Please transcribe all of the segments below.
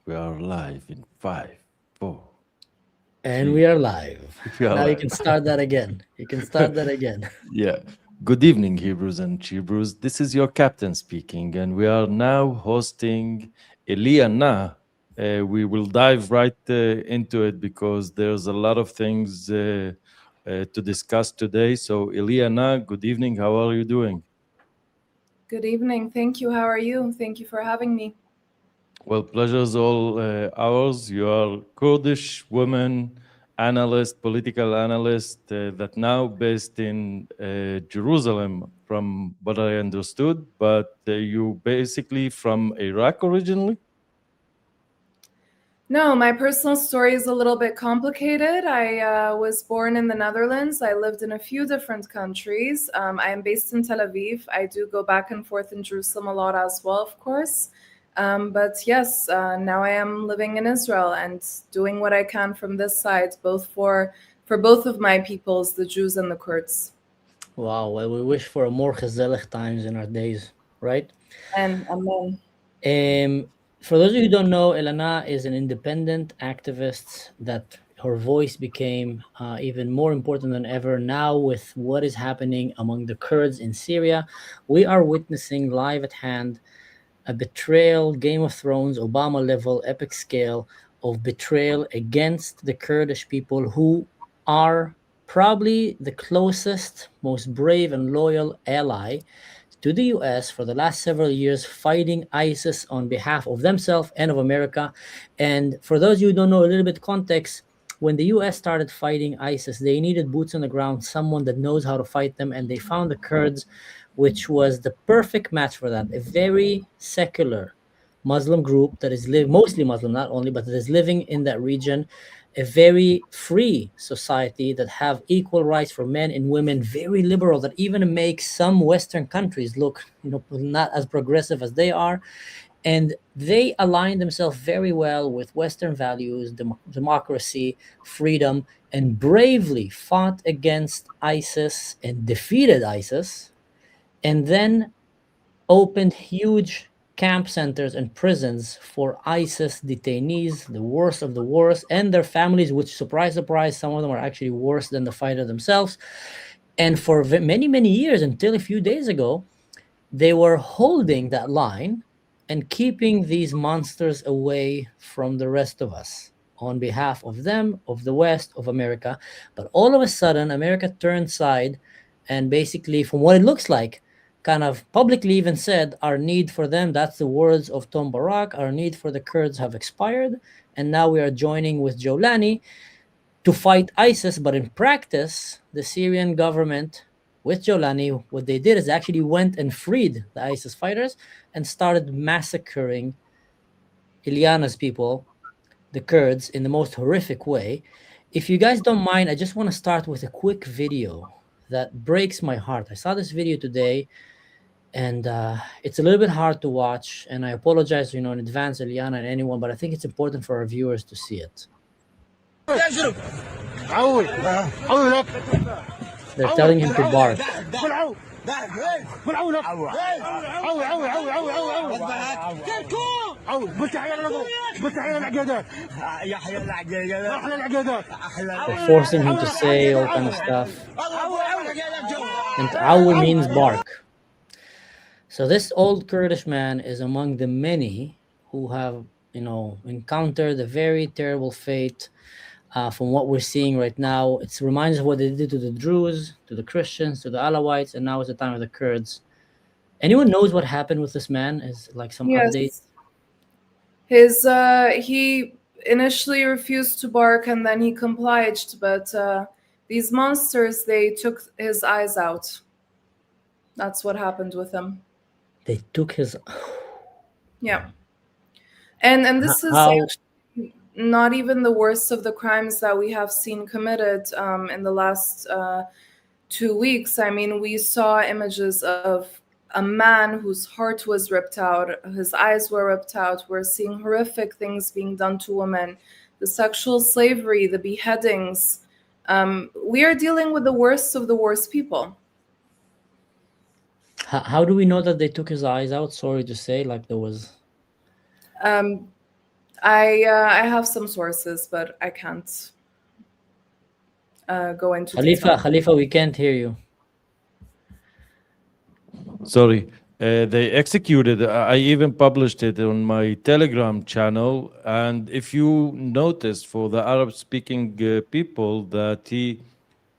We are live in five, four, And three. we are live. We are Now you live. can start that again. You can start that again. Yeah. Good evening, Hebrews and Hebrews. This is your captain speaking, and we are now hosting Elyana. We will dive right into it because there's a lot of things to discuss today. So, Elyana, good evening. How are you doing? Good evening. Thank you. How are you? Thank you for having me. Well, pleasure's all ours. You are Kurdish woman analyst, political analyst that now based in Jerusalem, from what I understood. But you basically from Iraq originally. No, my personal story is a little bit complicated. I was born in the Netherlands. I lived in a few different countries. I am based in Tel Aviv. I do go back and forth in Jerusalem a lot as well, of course. But yes, now I am living in Israel and doing what I can from this side, both for both of my peoples, the Jews and the Kurds. Wow. Well, we wish for a more gezellig times in our days, right? And amen. For those of you who don't know, Elyana is an independent activist that her voice became even more important than ever now with what is happening among the Kurds in Syria. We are witnessing live at hand a betrayal, Game of Thrones, Obama level, epic scale of betrayal against the Kurdish people who are probably the closest, most brave, and loyal ally to the US for the last several years, fighting ISIS on behalf of themselves and of America. And for those of you who don't know a little bit context, when the US started fighting ISIS, they needed boots on the ground, someone that knows how to fight them, and they found the Kurds, which was the perfect match for that. A very secular Muslim group that is mostly Muslim, not only, but that is living in that region, a very free society that have equal rights for men and women, very liberal, that even makes some Western countries look, not as progressive as they are. And they align themselves very well with Western values, democracy, freedom, and bravely fought against ISIS and defeated ISIS, and then opened huge camp centers and prisons for ISIS detainees, the worst of the worst, and their families, which, surprise, surprise, some of them are actually worse than the fighter themselves. And for many, many years, until a few days ago, they were holding that line and keeping these monsters away from the rest of us on behalf of them, of the West, of America. But all of a sudden, America turned side and basically, from what it looks like, kind of publicly even said, our need for them, that's the words of Tom Barak, our need for the Kurds have expired. And now we are joining with Jolani to fight ISIS. But in practice, the Syrian government with Jolani, what they did is actually went and freed the ISIS fighters and started massacring Elyana's people, the Kurds, in the most horrific way. If you guys don't mind, I just want to start with a quick video that breaks my heart. I saw this video today, and it's a little bit hard to watch, and I apologize, in advance, Elyana and anyone, but I think it's important for our viewers to see it. They're telling him to bark. They're forcing him to say all kind of stuff. And Awu means bark. So this old Kurdish man is among the many who have, encountered a very terrible fate. From what we're seeing right now, it reminds us of what they did to the Druze, to the Christians, to the Alawites, and now it's the time of the Kurds. Anyone knows what happened with this man? Is like some update? Yes. He initially refused to bark and then he complied, but these monsters, they took his eyes out. That's what happened with him. They took his. Yeah. And this is How? actually not even the worst of the crimes that we have seen committed in the last 2 weeks. I mean, we saw images of a man whose heart was ripped out, his eyes were ripped out. We're seeing horrific things being done to women, the sexual slavery, the beheadings. We are dealing with the worst of the worst people. How do we know that they took his eyes out? Sorry to say, like there was. I have some sources, but I can't go into Khalifa, detail. Khalifa, we can't hear you. Sorry. They executed. I even published it on my Telegram channel. And if you noticed, for the Arab-speaking people, that he,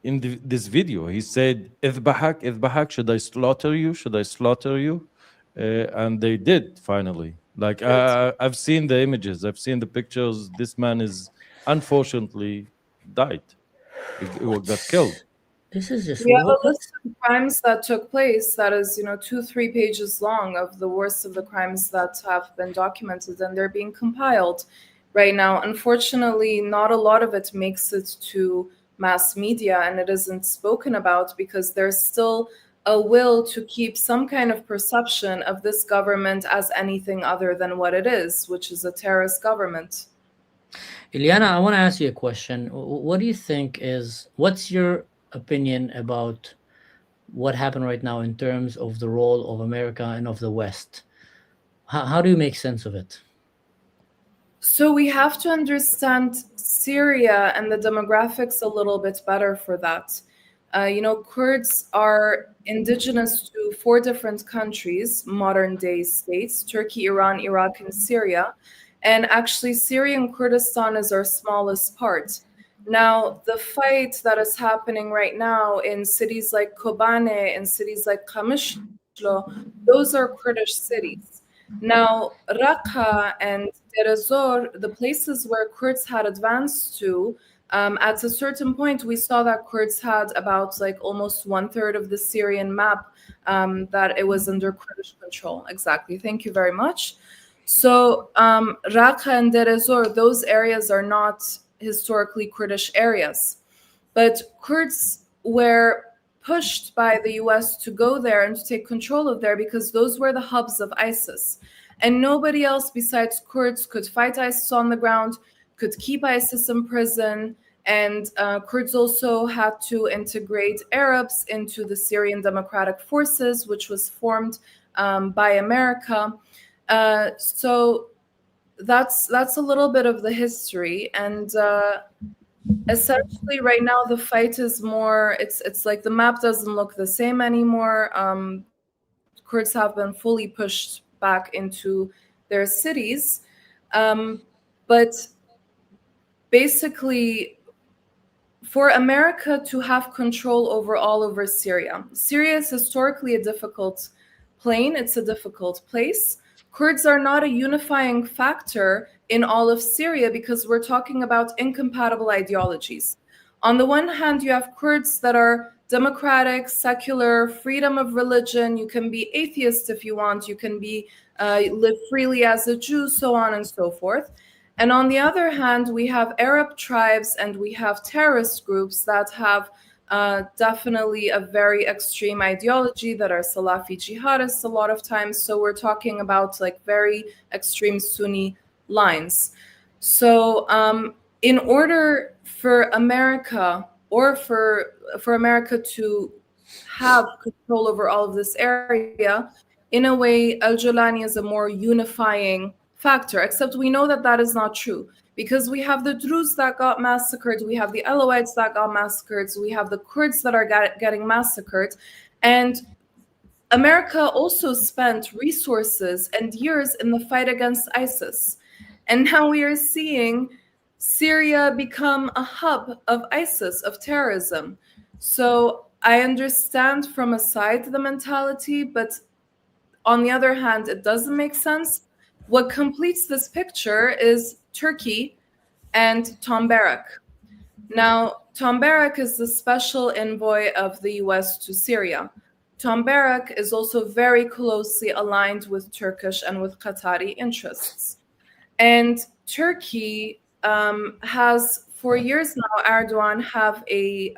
in this video, he said, "Ithbahak, Ithbahak, should I slaughter you? Should I slaughter you?" And they did finally. Like I've seen the images, I've seen the pictures. This man is unfortunately died. He got killed. This is just We have a what's list of crimes that took place that is, 2, 3 pages long of the worst of the crimes that have been documented, and they're being compiled right now. Unfortunately, not a lot of it makes it to mass media, and it isn't spoken about because there's still a will to keep some kind of perception of this government as anything other than what it is, which is a terrorist government. Elyana, I want to ask you a question. What do you think what's your opinion about what happened right now in terms of the role of America and of the West? How do you make sense of it? So we have to understand Syria and the demographics a little bit better for that. Kurds are indigenous to 4 different countries, modern day states: Turkey, Iran, Iraq, and Syria. And actually, Syrian Kurdistan is our smallest part. Now, the fight that is happening right now in cities like Kobane and cities like Qamishlo, those are Kurdish cities. Now, Raqqa and Deir ez-Zor, the places where Kurds had advanced to, at a certain point, we saw that Kurds had about like almost 1/3 of the Syrian map, that it was under Kurdish control. Exactly. Thank you very much. So Raqqa and Deir ez-Zor, those areas are not historically Kurdish areas. But Kurds were pushed by the US to go there and to take control of there because those were the hubs of ISIS. And nobody else besides Kurds could fight ISIS on the ground, could keep ISIS in prison. And Kurds also had to integrate Arabs into the Syrian Democratic Forces, which was formed by America. So that's a little bit of the history. And essentially right now the fight is more, it's like the map doesn't look the same anymore. Kurds have been fully pushed back into their cities, but basically for America to have control all over Syria. Syria is historically a difficult plane, it's a difficult place. Kurds are not a unifying factor in all of Syria because we're talking about incompatible ideologies. On the one hand, you have Kurds that are democratic, secular, freedom of religion. You can be atheist if you want. You can be live freely as a Jew, so on and so forth. And on the other hand, we have Arab tribes and we have terrorist groups that have definitely a very extreme ideology that are Salafi jihadists a lot of times. So we're talking about like very extreme Sunni lines. So in order for America or for America to have control over all of this area, in a way, Al-Jolani is a more unifying factor, except we know that that is not true because we have the Druze that got massacred, we have the Alawites that got massacred, we have the Kurds that are getting massacred. And America also spent resources and years in the fight against ISIS. And now we are seeing Syria become a hub of ISIS, of terrorism. So I understand from a side the mentality, but on the other hand, it doesn't make sense. What completes this picture is Turkey and Tom Barrack. Now, Tom Barrack is the special envoy of the US to Syria. Tom Barrack is also very closely aligned with Turkish and with Qatari interests. And Turkey has, for years now, Erdogan have a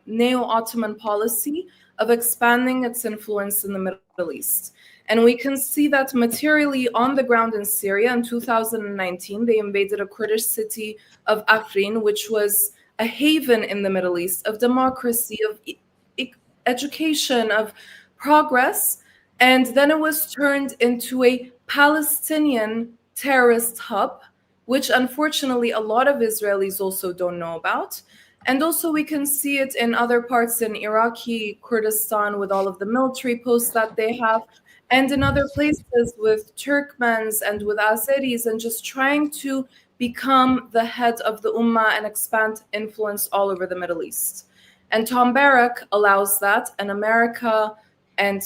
neo-Ottoman policy of expanding its influence in the Middle East. And we can see that materially on the ground in Syria. In 2019, they invaded a Kurdish city of Afrin, which was a haven in the Middle East of democracy, of education, of progress. And then it was turned into a Palestinian terrorist hub, which unfortunately a lot of Israelis also don't know about. And also we can see it in other parts in Iraqi Kurdistan with all of the military posts that they have, and in other places with Turkmens and with Azeris, and just trying to become the head of the Ummah and expand influence all over the Middle East. And Tom Barrack allows that, and America and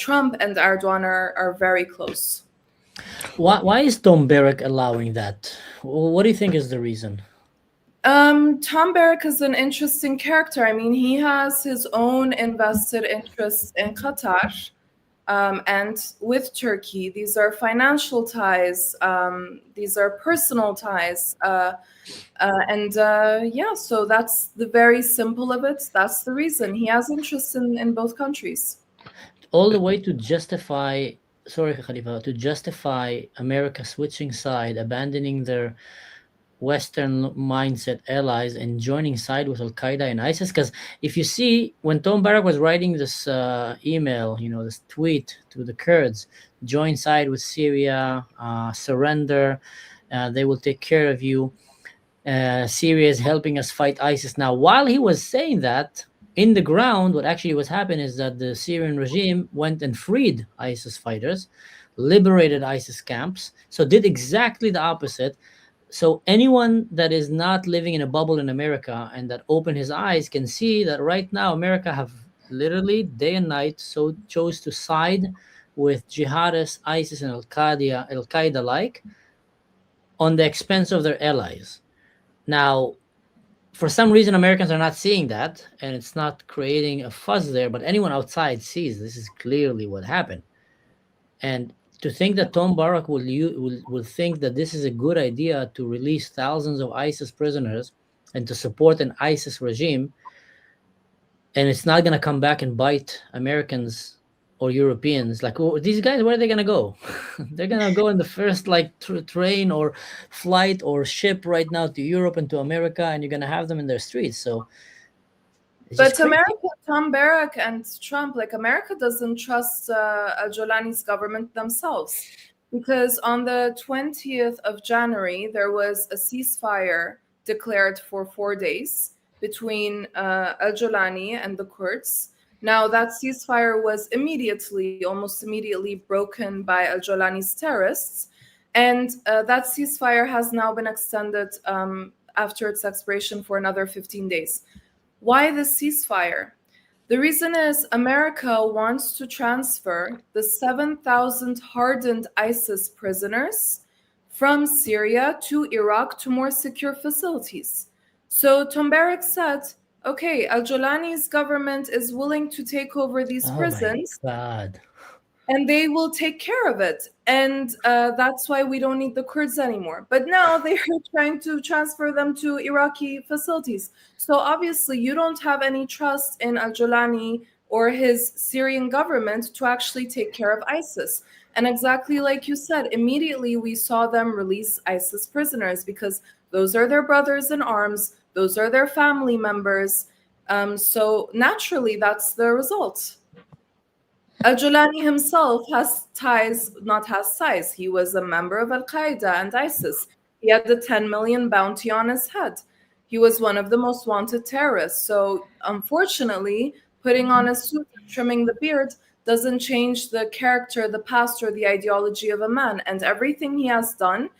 Trump and Erdogan are very close. Why is Tom Barrack allowing that? What do you think is the reason? Tom Barrack is an interesting character. I mean, he has his own invested interests in Qatar and with Turkey. These are financial ties, these are personal ties. So that's the very simple of it. That's the reason. He has interest in both countries. All the way to justify, sorry, Khalifa, to justify America switching side, abandoning their Western mindset allies and joining side with Al Qaeda and ISIS. Because if you see, when Tom Barrack was writing this email, this tweet to the Kurds, join side with Syria, surrender, they will take care of you. Syria is helping us fight ISIS. Now, while he was saying that, in the ground, what actually was happening is that the Syrian regime went and freed ISIS fighters, liberated ISIS camps, so did exactly the opposite. So anyone that is not living in a bubble in America and that open his eyes can see that right now America have literally day and night chose to side with jihadists, ISIS and Al-Qaeda like, on the expense of their allies. Now, for some reason, Americans are not seeing that, and it's not creating a fuzz there, but anyone outside sees this is clearly what happened. And to think that Tom Barrack will think that this is a good idea to release thousands of ISIS prisoners and to support an ISIS regime, and it's not going to come back and bite Americans or Europeans. Like, oh, these guys, where are they going to go? They're going to go in the first train or flight or ship right now to Europe and to America, and you're going to have them in their streets. So, but America, Tom Barrack and Trump, like America doesn't trust Al-Jolani's government themselves, because on the 20th of January, there was a ceasefire declared for 4 days between Al-Jolani and the Kurds. Now, that ceasefire was almost immediately broken by Al-Jolani's terrorists. And that ceasefire has now been extended after its expiration for another 15 days. Why the ceasefire? The reason is America wants to transfer the 7,000 hardened ISIS prisoners from Syria to Iraq to more secure facilities. So Tom Barrack said, okay, Al-Jolani's government is willing to take over these prisons. My God. And they will take care of it. And that's why we don't need the Kurds anymore. But now they are trying to transfer them to Iraqi facilities. So obviously you don't have any trust in Al-Jolani or his Syrian government to actually take care of ISIS. And exactly like you said, immediately we saw them release ISIS prisoners because those are their brothers in arms. Those are their family members. So naturally, that's the result. Al-Jolani himself has ties, he was a member of Al-Qaeda and ISIS. He had a 10 million bounty on his head. He was one of the most wanted terrorists. So unfortunately, putting on a suit and trimming the beard doesn't change the character, the past, or the ideology of a man. And everything he has done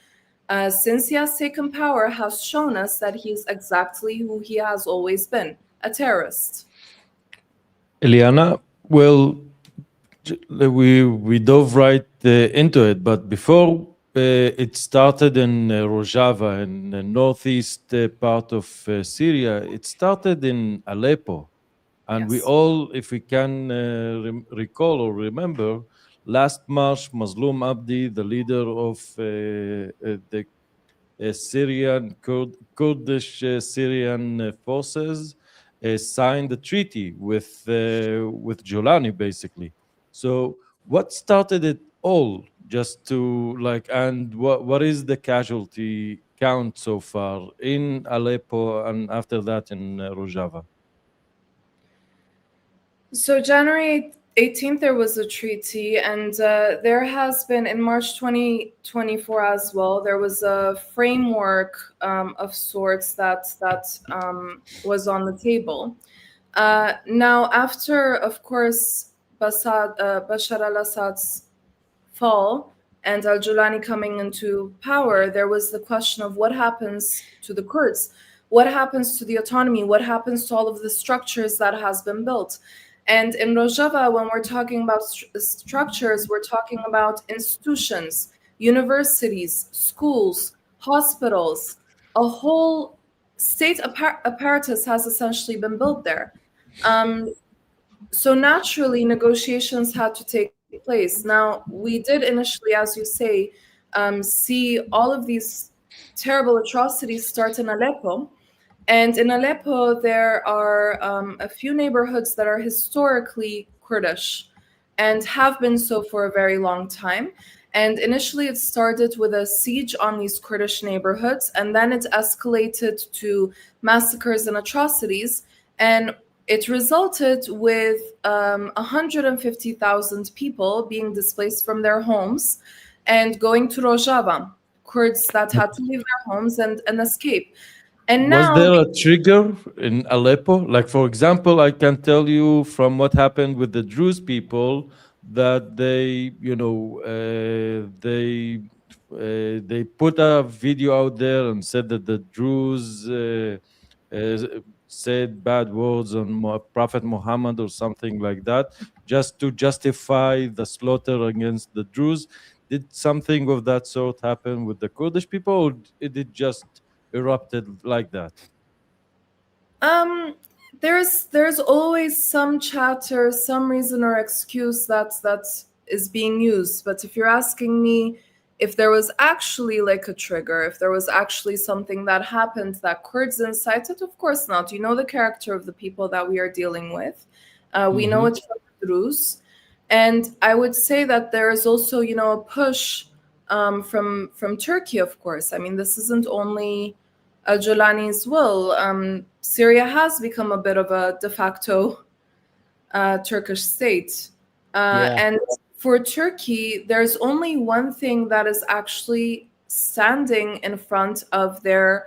since he has taken power has shown us that he's exactly who he has always been, a terrorist. Elyana, well, we dove right into it, but before it started in Rojava, in the northeast part of Syria, it started in Aleppo. And we all, if we can recall or remember, last March, Mazloum Abdi, the leader of the Syrian, Kurdish Syrian forces, signed a treaty with Jolani, basically. So what started it all? Just to and what is the casualty count so far in Aleppo and after that in Rojava? So January 18th there was a treaty, and there has been in March 2024 as well. There was a framework of sorts that was on the table. Now, after, of course, Bashar al-Assad's fall and al-Julani coming into power, there was the question of what happens to the Kurds, what happens to the autonomy, what happens to all of the structures that has been built. And in Rojava, when we're talking about structures, we're talking about institutions, universities, schools, hospitals, a whole state apparatus has essentially been built there. So naturally, negotiations had to take place. Now, we did initially, as you say, see all of these terrible atrocities start in Aleppo. And in Aleppo, there are a few neighborhoods that are historically Kurdish and have been so for a very long time. And initially, it started with a siege on these Kurdish neighborhoods, and then it escalated to massacres and atrocities. And it resulted with 150,000 people being displaced from their homes and going to Rojava, Kurds that had to leave their homes and escape. And Was now, there a trigger in Aleppo? Like, for example, I can tell you from what happened with the Druze people that they put a video out there and said that the Druze said bad words on Prophet Muhammad or something like that, just to justify the slaughter against the Druze. Did something of that sort happen with the Kurdish people, or did it just erupted like that? um, there's always some chatter, some reason or excuse that is being used. But if you're asking me if there was actually like a trigger, if there was actually something that happened that Kurds incited, of course not. You know the character of the people that we are dealing with. We know it's from the Druze. And I would say that there is also, a push from Turkey, of course. I mean, this isn't only al-Julani's will. Syria has become a bit of a de facto Turkish state. And for Turkey, there's only one thing that is actually standing in front of their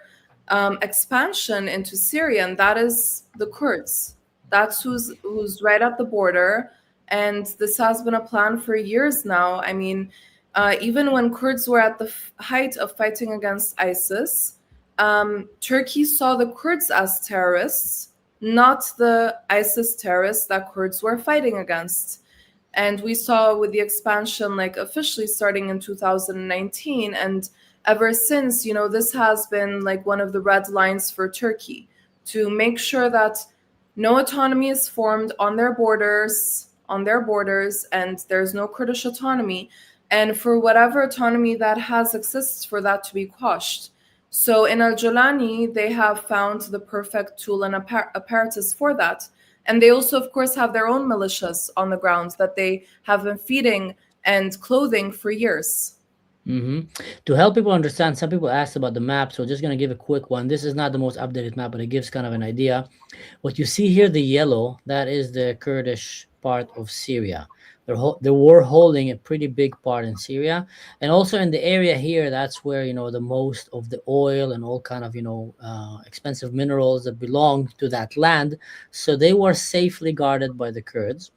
expansion into Syria, and that is the Kurds. That's who's right at the border. And this has been a plan for years now. I mean, even when Kurds were at the height of fighting against ISIS, Turkey saw the Kurds as terrorists, not the ISIS terrorists that Kurds were fighting against. And we saw with the expansion, like officially starting in 2019, and ever since, this has been like one of the red lines for Turkey, to make sure that no autonomy is formed on their borders, and there's no Kurdish autonomy. And for whatever autonomy that has exists, for that to be quashed. So in al-Julani, they have found the perfect tool and apparatus for that. And they also, of course, have their own militias on the ground that they have been feeding and clothing for years. To help people understand, some people asked about the map, so just going to give a quick one. This is not the most updated map, but it gives kind of an idea. What you see here, the yellow, that is the Kurdish part of Syria. They were holding a pretty big part in Syria, and also in the area here, that's where the most of the oil and all kind of expensive minerals that belong to that land. So they were safely guarded by the Kurds.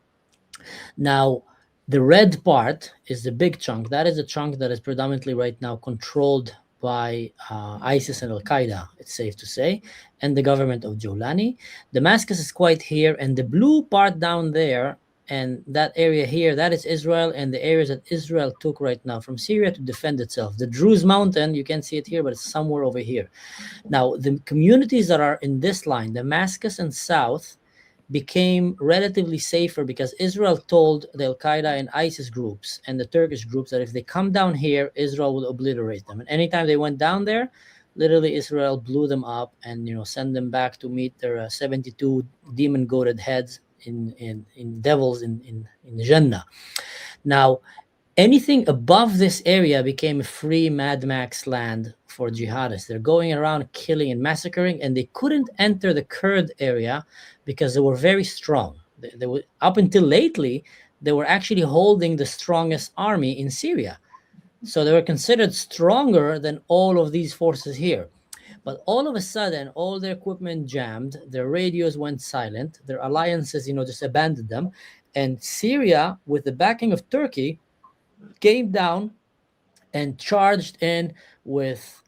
Now, the red part is the big chunk. That is a chunk that is predominantly right now controlled by ISIS and Al-Qaeda, it's safe to say, and the government of Jolani. Damascus is quite here, and the blue part down there and that area here, that is Israel, and the areas that Israel took right now from Syria to defend itself. The Druze mountain, you can't see it here, but it's somewhere over here. Now, the communities that are in this line, Damascus and South, became relatively safer because Israel told the Al-Qaeda and ISIS groups and the Turkish groups that if they come down here, Israel will obliterate them. And anytime they went down there, literally Israel blew them up and send them back to meet their 72 demon-goated heads in devils in Jannah. Now, anything above this area became a free Mad Max land for jihadists. They're going around killing and massacring, and they couldn't enter the Kurd area because they were very strong. They were, up until lately, they were actually holding the strongest army in Syria. So they were considered stronger than all of these forces here. But all of a sudden, all their equipment jammed, their radios went silent, their alliances, just abandoned them. And Syria, with the backing of Turkey, came down and charged in with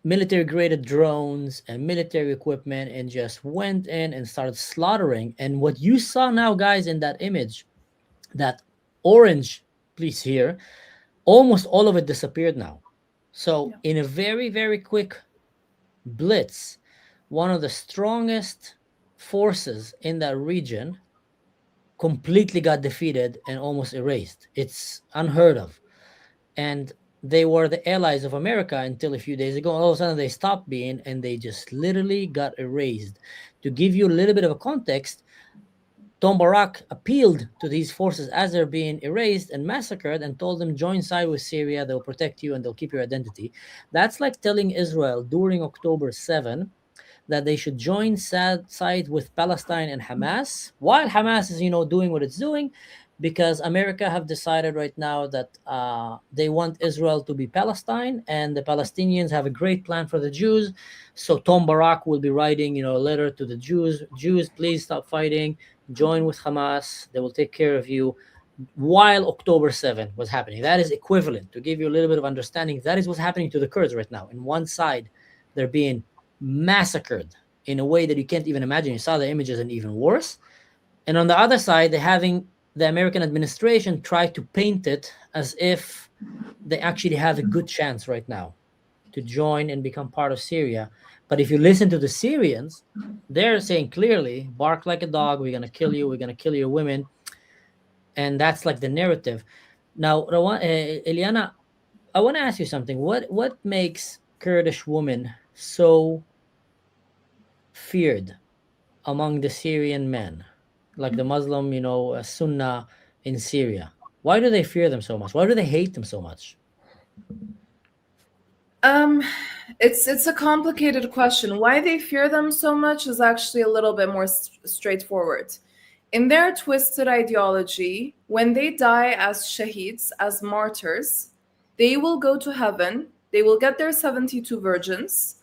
military graded drones and military equipment and just went in and started slaughtering. And what you saw now, guys, in that image, that orange piece here, almost all of it disappeared now. So Yeah. in a very, very quick blitz, one of the strongest forces in that region completely got defeated and almost erased. It's unheard of. And they were the allies of America until a few days ago. All of a sudden they stopped being, and they just literally got erased. To give you a little bit of a context, Tom Barak appealed to these forces as they're being erased and massacred and told them, join side with Syria, they'll protect you and they'll keep your identity. That's like telling Israel during October 7 that they should join side with Palestine and Hamas, while Hamas is, doing what it's doing, because America have decided right now that they want Israel to be Palestine, and the Palestinians have a great plan for the Jews. So Tom Barak will be writing, a letter to the Jews. Jews, please stop fighting. Join with Hamas. They will take care of you. While October 7 was happening, that is equivalent. To give you a little bit of understanding, that is what's happening to the Kurds right now. In one side, they're being massacred in a way that you can't even imagine. You saw the images, and even worse. And on the other side, they're having the American administration try to paint it as if they actually have a good chance right now to join and become part of Syria. But if you listen to the Syrians, they're saying clearly, bark like a dog, we're going to kill you, we're going to kill your women. And that's like the narrative. Now, Elyana, I want to ask you something. What makes Kurdish women so feared among the Syrian men, like the Muslim, Sunnah in Syria? Why do they fear them so much? Why do they hate them so much? It's a complicated question. Why they fear them so much is actually a little bit more straightforward. In their twisted ideology, when they die as shaheeds, as martyrs, they will go to heaven, they will get their 72 virgins,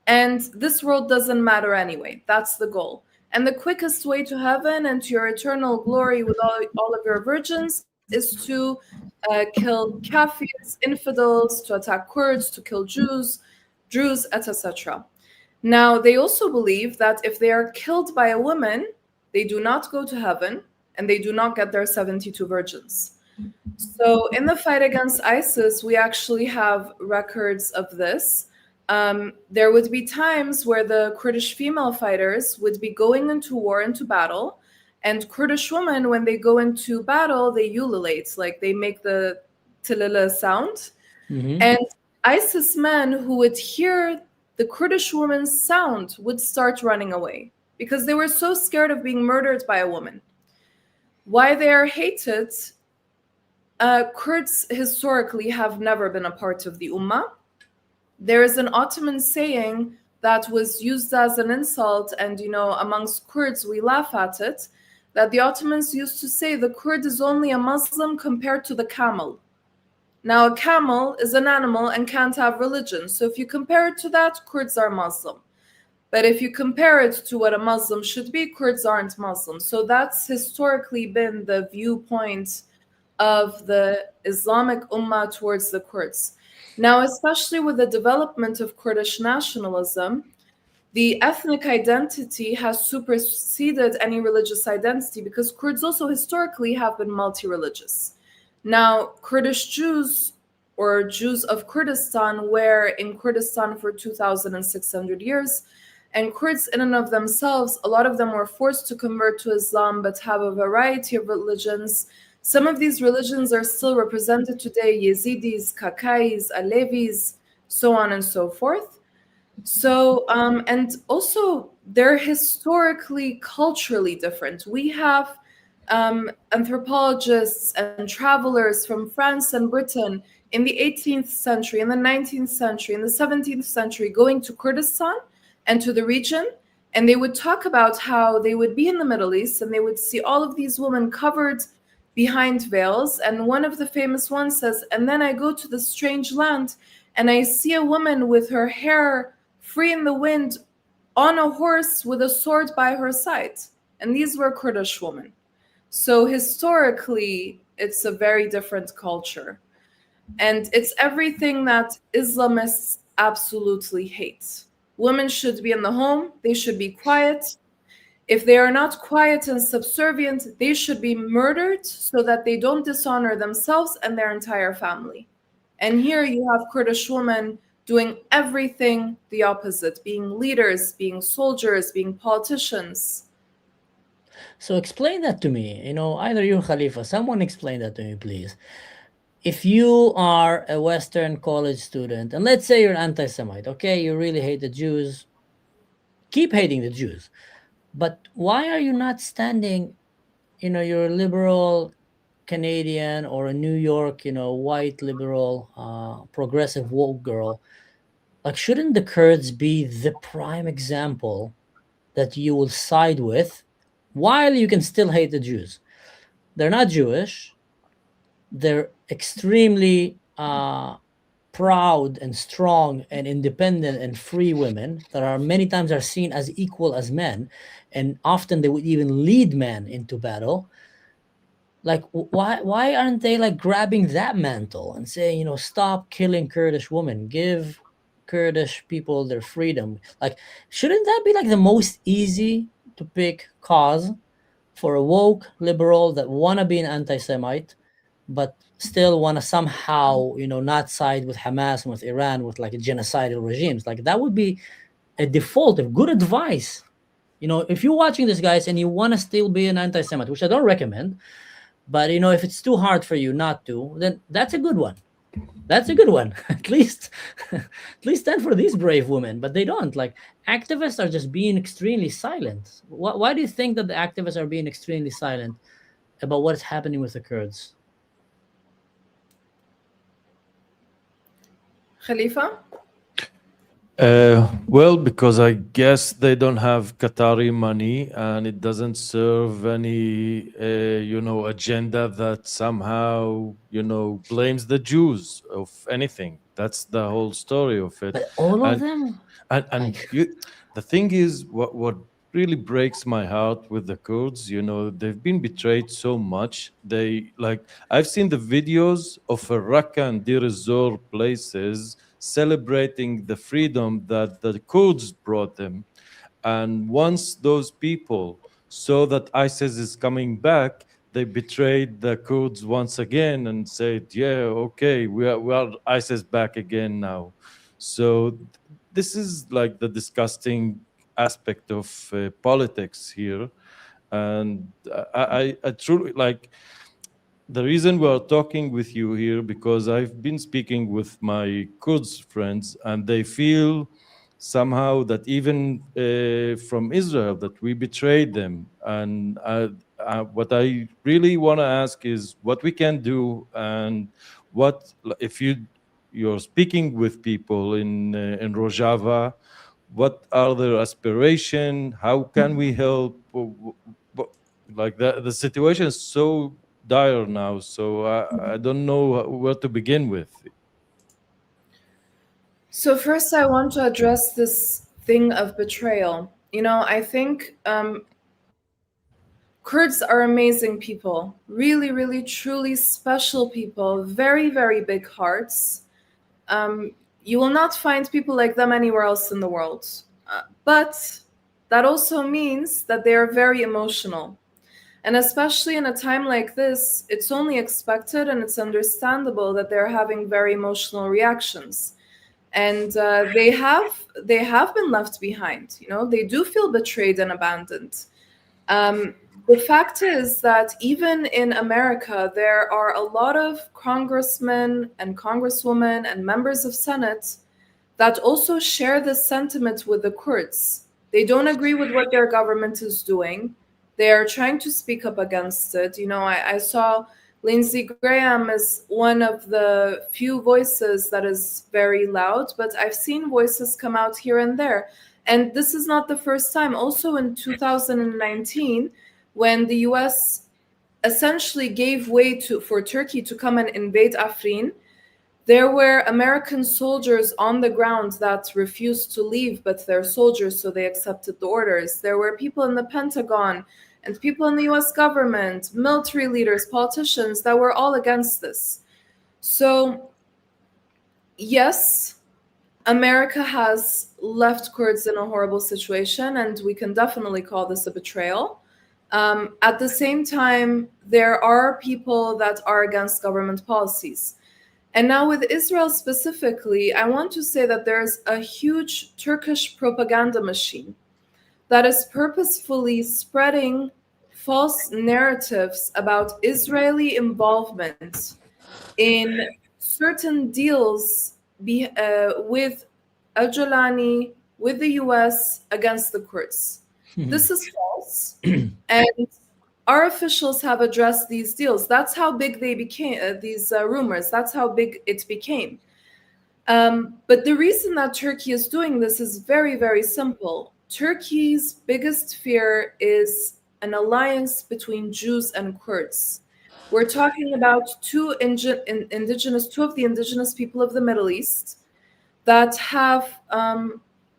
and this world doesn't matter anyway. That's the goal. And the quickest way to heaven and to your eternal glory with all of your virgins is to kill Kafirs, infidels, to attack Kurds, to kill Jews, etc. Now, they also believe that if they are killed by a woman, they do not go to heaven and they do not get their 72 virgins. So in the fight against ISIS, we actually have records of this. There would be times where the Kurdish female fighters would be going into war, into battle, and Kurdish women, when they go into battle, they ululate, like they make the tilala sound. Mm-hmm. And ISIS men who would hear the Kurdish woman's sound would start running away because they were so scared of being murdered by a woman. Why they are hated? Kurds historically have never been a part of the Ummah. There is an Ottoman saying that was used as an insult, and amongst Kurds we laugh at it, that the Ottomans used to say the Kurd is only a Muslim compared to the camel. Now, a camel is an animal and can't have religion. So if you compare it to that, Kurds are Muslim. But if you compare it to what a Muslim should be, Kurds aren't Muslim. So that's historically been the viewpoint of the Islamic Ummah towards the Kurds. Now, especially with the development of Kurdish nationalism, the ethnic identity has superseded any religious identity because Kurds also historically have been multi-religious. Now, Kurdish Jews or Jews of Kurdistan were in Kurdistan for 2,600 years, and Kurds in and of themselves, a lot of them were forced to convert to Islam but have a variety of religions. Some of these religions are still represented today: Yazidis, Kakais, Alevis, so on and so forth. So, and also they're historically, culturally different. We have anthropologists and travelers from France and Britain in the 18th century, in the 19th century, in the 17th century, going to Kurdistan and to the region And they would talk about how they would be in the Middle East and they would see all of these women covered behind veils. And one of the famous ones says, and then I go to the strange land and I see a woman with her hair free in the wind on a horse with a sword by her side. And these were Kurdish women. So historically, it's a very different culture. And it's everything that Islamists absolutely hate. Women should be in the home, they should be quiet. If they are not quiet and subservient, they should be murdered so that they don't dishonor themselves and their entire family. And here you have Kurdish women doing everything the opposite, being leaders, being soldiers, being politicians. So explain that to me. Either you, Khalifa, someone explain that to me, please. If you are a Western college student, and let's say you're an anti-Semite, okay, you really hate the Jews, keep hating the Jews. But why are you not standing, you're a liberal Canadian or a New York, white, liberal, progressive, woke girl. Like, shouldn't the Kurds be the prime example that you will side with while you can still hate the Jews? They're not Jewish. They're extremely proud and strong and independent and free women that are many times are seen as equal as men, and often they would even lead men into battle. Like, why aren't they like grabbing that mantle and saying, stop killing Kurdish women, give Kurdish people their freedom? Like, shouldn't that be like the most easy to pick cause for a woke liberal that wanna be an anti-Semite, but still want to somehow, not side with Hamas and with Iran, with like genocidal regimes? Like, that would be a default of good advice. If you're watching this, guys, and you want to still be an anti-Semite, which I don't recommend, but if it's too hard for you not to, then that's a good one. That's a good one. At least stand for these brave women. But they don't. Like, activists are just being extremely silent. Why do you think that the activists are being extremely silent about what's happening with the Kurds? Khalifa? Well, because I guess they don't have Qatari money, and it doesn't serve any, agenda that somehow, blames the Jews of anything. That's the whole story of it. But all of And them? and the thing is, what really breaks my heart with the Kurds, they've been betrayed so much. I've seen the videos of Raqqa and Deir ez-Zor places celebrating the freedom that the Kurds brought them. And once those people saw that ISIS is coming back, they betrayed the Kurds once again and said, yeah, okay, we are ISIS back again now. So this is like the disgusting aspect of politics here. And I truly like, the reason we are talking with you here, because I've been speaking with my Kurds friends, and they feel somehow that even from Israel, that we betrayed them. And what I really want to ask is what we can do, and what if you're speaking with people in Rojava, what are their aspiration? How can we help? Like the situation is so dire now, so I don't know where to begin with. So first I want to address this thing of betrayal. I think Kurds are amazing people, really, really, truly special people, very, very big hearts. You will not find people like them anywhere else in the world. But that also means that they are very emotional. And especially in a time like this, it's only expected and it's understandable that they're having very emotional reactions. And they have been left behind. They do feel betrayed and abandoned. The fact is that even in America, there are a lot of congressmen and congresswomen and members of Senate that also share this sentiment with the Kurds. They don't agree with what their government is doing. They are trying to speak up against it. I saw Lindsey Graham is one of the few voices that is very loud, but I've seen voices come out here and there. And this is not the first time. Also in 2019, when the US essentially gave way for Turkey to come and invade Afrin, there were American soldiers on the ground that refused to leave, but they're soldiers, so they accepted the orders. There were people in the Pentagon and people in the US government, military leaders, politicians that were all against this. So, yes, America has left Kurds in a horrible situation, and we can definitely call this a betrayal. At the same time, there are people that are against government policies. And now, with Israel specifically, I want to say that there's a huge Turkish propaganda machine that is purposefully spreading false narratives about Israeli involvement in certain deals with Al-Jolani, with the US against the Kurds. This is false. And our officials have addressed these deals. That's how big they became, these rumors. That's how big it became. But the reason that Turkey is doing this is very, very simple. Turkey's biggest fear is an alliance between Jews and Kurds. We're talking about two of the indigenous people of the Middle East that have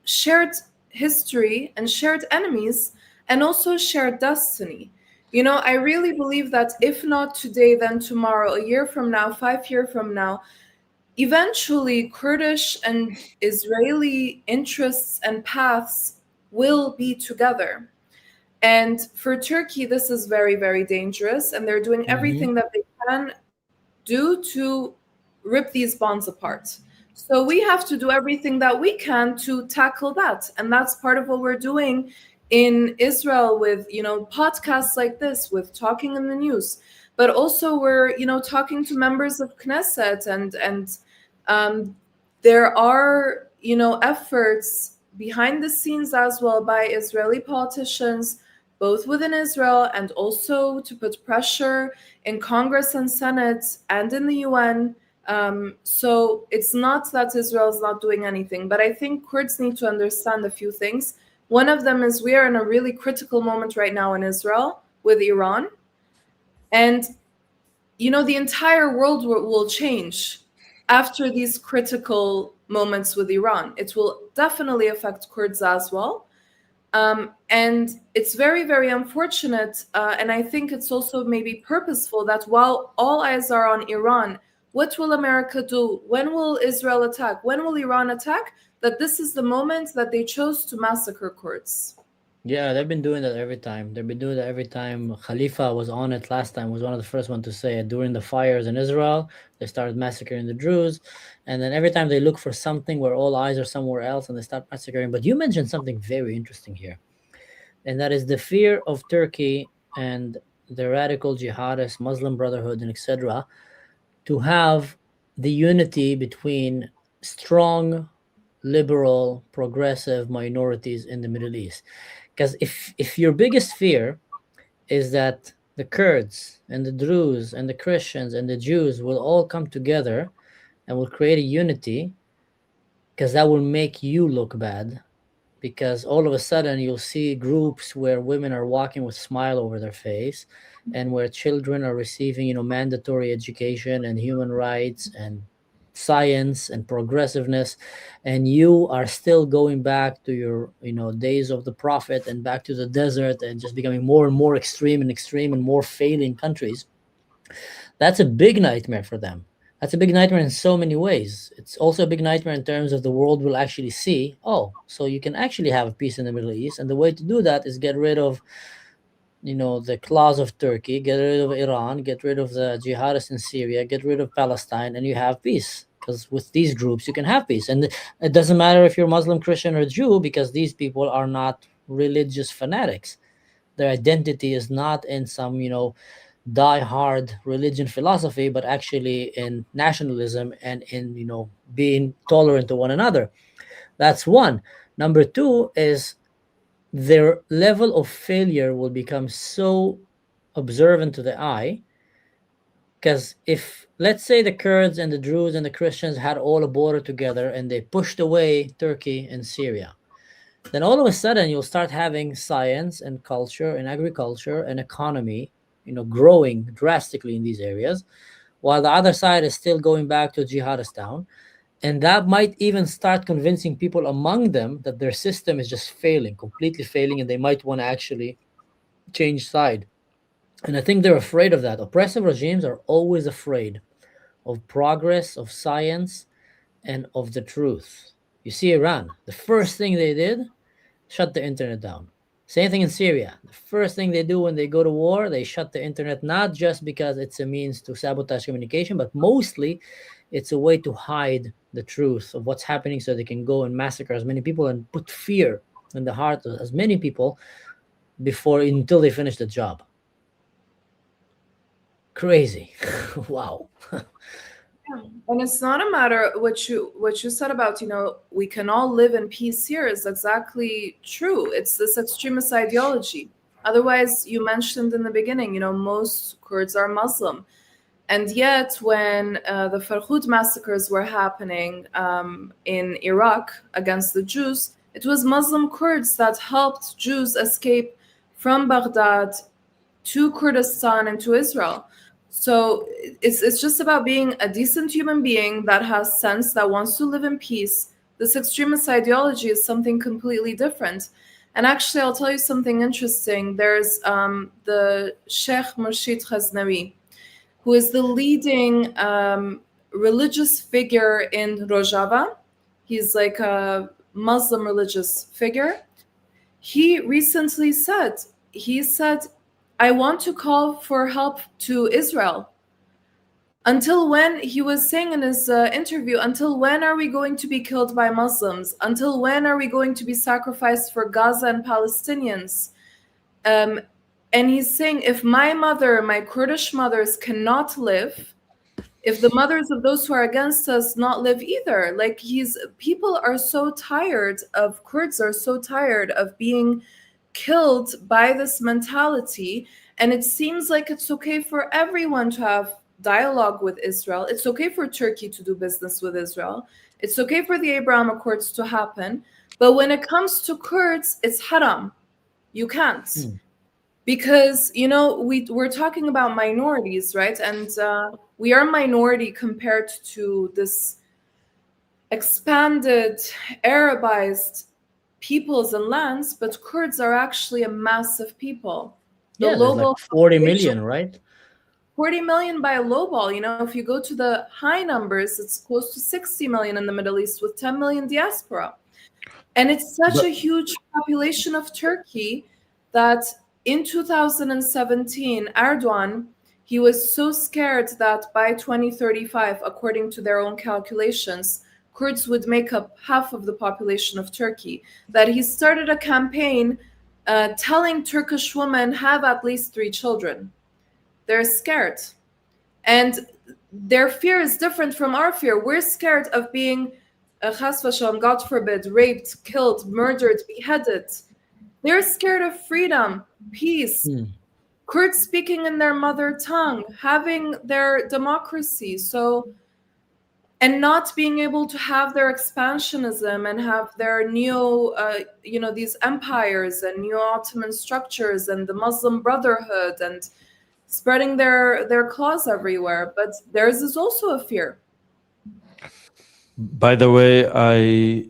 shared history and shared enemies and also shared destiny. You know, I really believe that if not today, then tomorrow, a year from now, 5 years from now, eventually Kurdish and Israeli interests and paths will be together. And for Turkey, this is very, very dangerous. And they're doing everything that they can do to rip these bonds apart. So we have to do everything that we can to tackle that. And that's part of what we're doing in Israel with, podcasts like this, with talking in the news. But also we're, talking to members of Knesset, and there are, efforts behind the scenes as well by Israeli politicians, both within Israel and also to put pressure in Congress and Senate and in the UN. So it's not that Israel is not doing anything, but I think Kurds need to understand a few things. One of them is we are in a really critical moment right now in Israel with Iran. And, the entire world will change after these critical moments with Iran. It will definitely affect Kurds as well. And it's very, very unfortunate. And I think it's also maybe purposeful that while all eyes are on Iran, what will America do? When will Israel attack? When will Iran attack? That this is the moment that they chose to massacre Kurds. Yeah, they've been doing that every time. They've been doing that every time. Khalifa was on it last time, was one of the first ones to say it. During the fires in Israel, they started massacring the Druze. And then every time they look for something where all eyes are somewhere else and they start massacring. But you mentioned something very interesting here. And that is the fear of Turkey and the radical jihadists, Muslim Brotherhood, and etc., to have the unity between strong, liberal, progressive minorities in the Middle East. Because if your biggest fear is that the Kurds and the Druze and the Christians and the Jews will all come together and will create a unity, because that will make you look bad, because all of a sudden you'll see groups where women are walking with a smile over their face and where children are receiving, mandatory education and human rights and science and progressiveness, and you are still going back to your days of the prophet and back to the desert and just becoming more and more extreme and more failing countries. That's a big nightmare for them. That's a big nightmare in so many ways. It's also a big nightmare in terms of the world will actually see, so you can actually have peace in the Middle East, and the way to do that is get rid of the claws of Turkey, get rid of Iran, get rid of the jihadists in Syria, get rid of Palestine, and you have peace. Because with these groups, you can have peace. And it doesn't matter if you're Muslim, Christian, or Jew, because these people are not religious fanatics. Their identity is not in some, die-hard religion philosophy, but actually in nationalism and in, being tolerant to one another. That's one. Number two is their level of failure will become so observant to the eye Because if, let's say, the Kurds and the Druze and the Christians had all a border together and they pushed away Turkey and Syria, then all of a sudden you'll start having science and culture and agriculture and economy, growing drastically in these areas, while the other side is still going back to jihadistan. And that might even start convincing people among them that their system is just failing, completely failing, and they might want to actually change side. And I think they're afraid of that. Oppressive regimes are always afraid of progress, of science, and of the truth. You see, Iran, the first thing they did, shut the internet down. Same thing in Syria. The first thing they do when they go to war, they shut the internet, not just because it's a means to sabotage communication, but mostly it's a way to hide the truth of what's happening so they can go and massacre as many people and put fear in the heart of as many people until they finish the job. Crazy. Wow. And it's not a matter what you said about, we can all live in peace here is exactly true. It's this extremist ideology. Otherwise, you mentioned in the beginning, most Kurds are Muslim. And yet when the Farhud massacres were happening in Iraq against the Jews, it was Muslim Kurds that helped Jews escape from Baghdad to Kurdistan and to Israel. So it's just about being a decent human being that has sense, that wants to live in peace. This extremist ideology is something completely different. And actually, I'll tell you something interesting. There's the Sheikh Murshid Ghaznawi, who is the leading religious figure in Rojava. He's like a Muslim religious figure. He recently said, I want to call for help to Israel. Until when, he was saying in his interview, until when are we going to be killed by Muslims? Until when are we going to be sacrificed for Gaza and Palestinians? And he's saying, if my Kurdish mothers cannot live, if the mothers of those who are against us not live either, people are so tired of, Kurds are so tired of being killed by this mentality. And it seems like it's okay for everyone to have dialogue with Israel. It's okay for Turkey to do business with Israel. It's okay for the Abraham Accords to happen. But when it comes to Kurds, it's haram. You can't. Because, we're talking about minorities, right? And we are minority compared to this expanded, Arabized peoples and lands, but Kurds are actually a massive people. There's like 40 million, right? 40 million by a lowball. If you go to the high numbers, it's close to 60 million in the Middle East with 10 million diaspora. And it's such a huge population of Turkey that in 2017, Erdogan, he was so scared that by 2035, according to their own calculations, Kurds would make up half of the population of Turkey, that he started a campaign telling Turkish women have at least 3 children. They're scared. And their fear is different from our fear. We're scared of being, God forbid, raped, killed, murdered, beheaded. They're scared of freedom, peace, Kurds speaking in their mother tongue, having their democracy. And not being able to have their expansionism and have their these empires and new Ottoman structures and the Muslim Brotherhood and spreading their claws everywhere. But theirs is also a fear. By the way,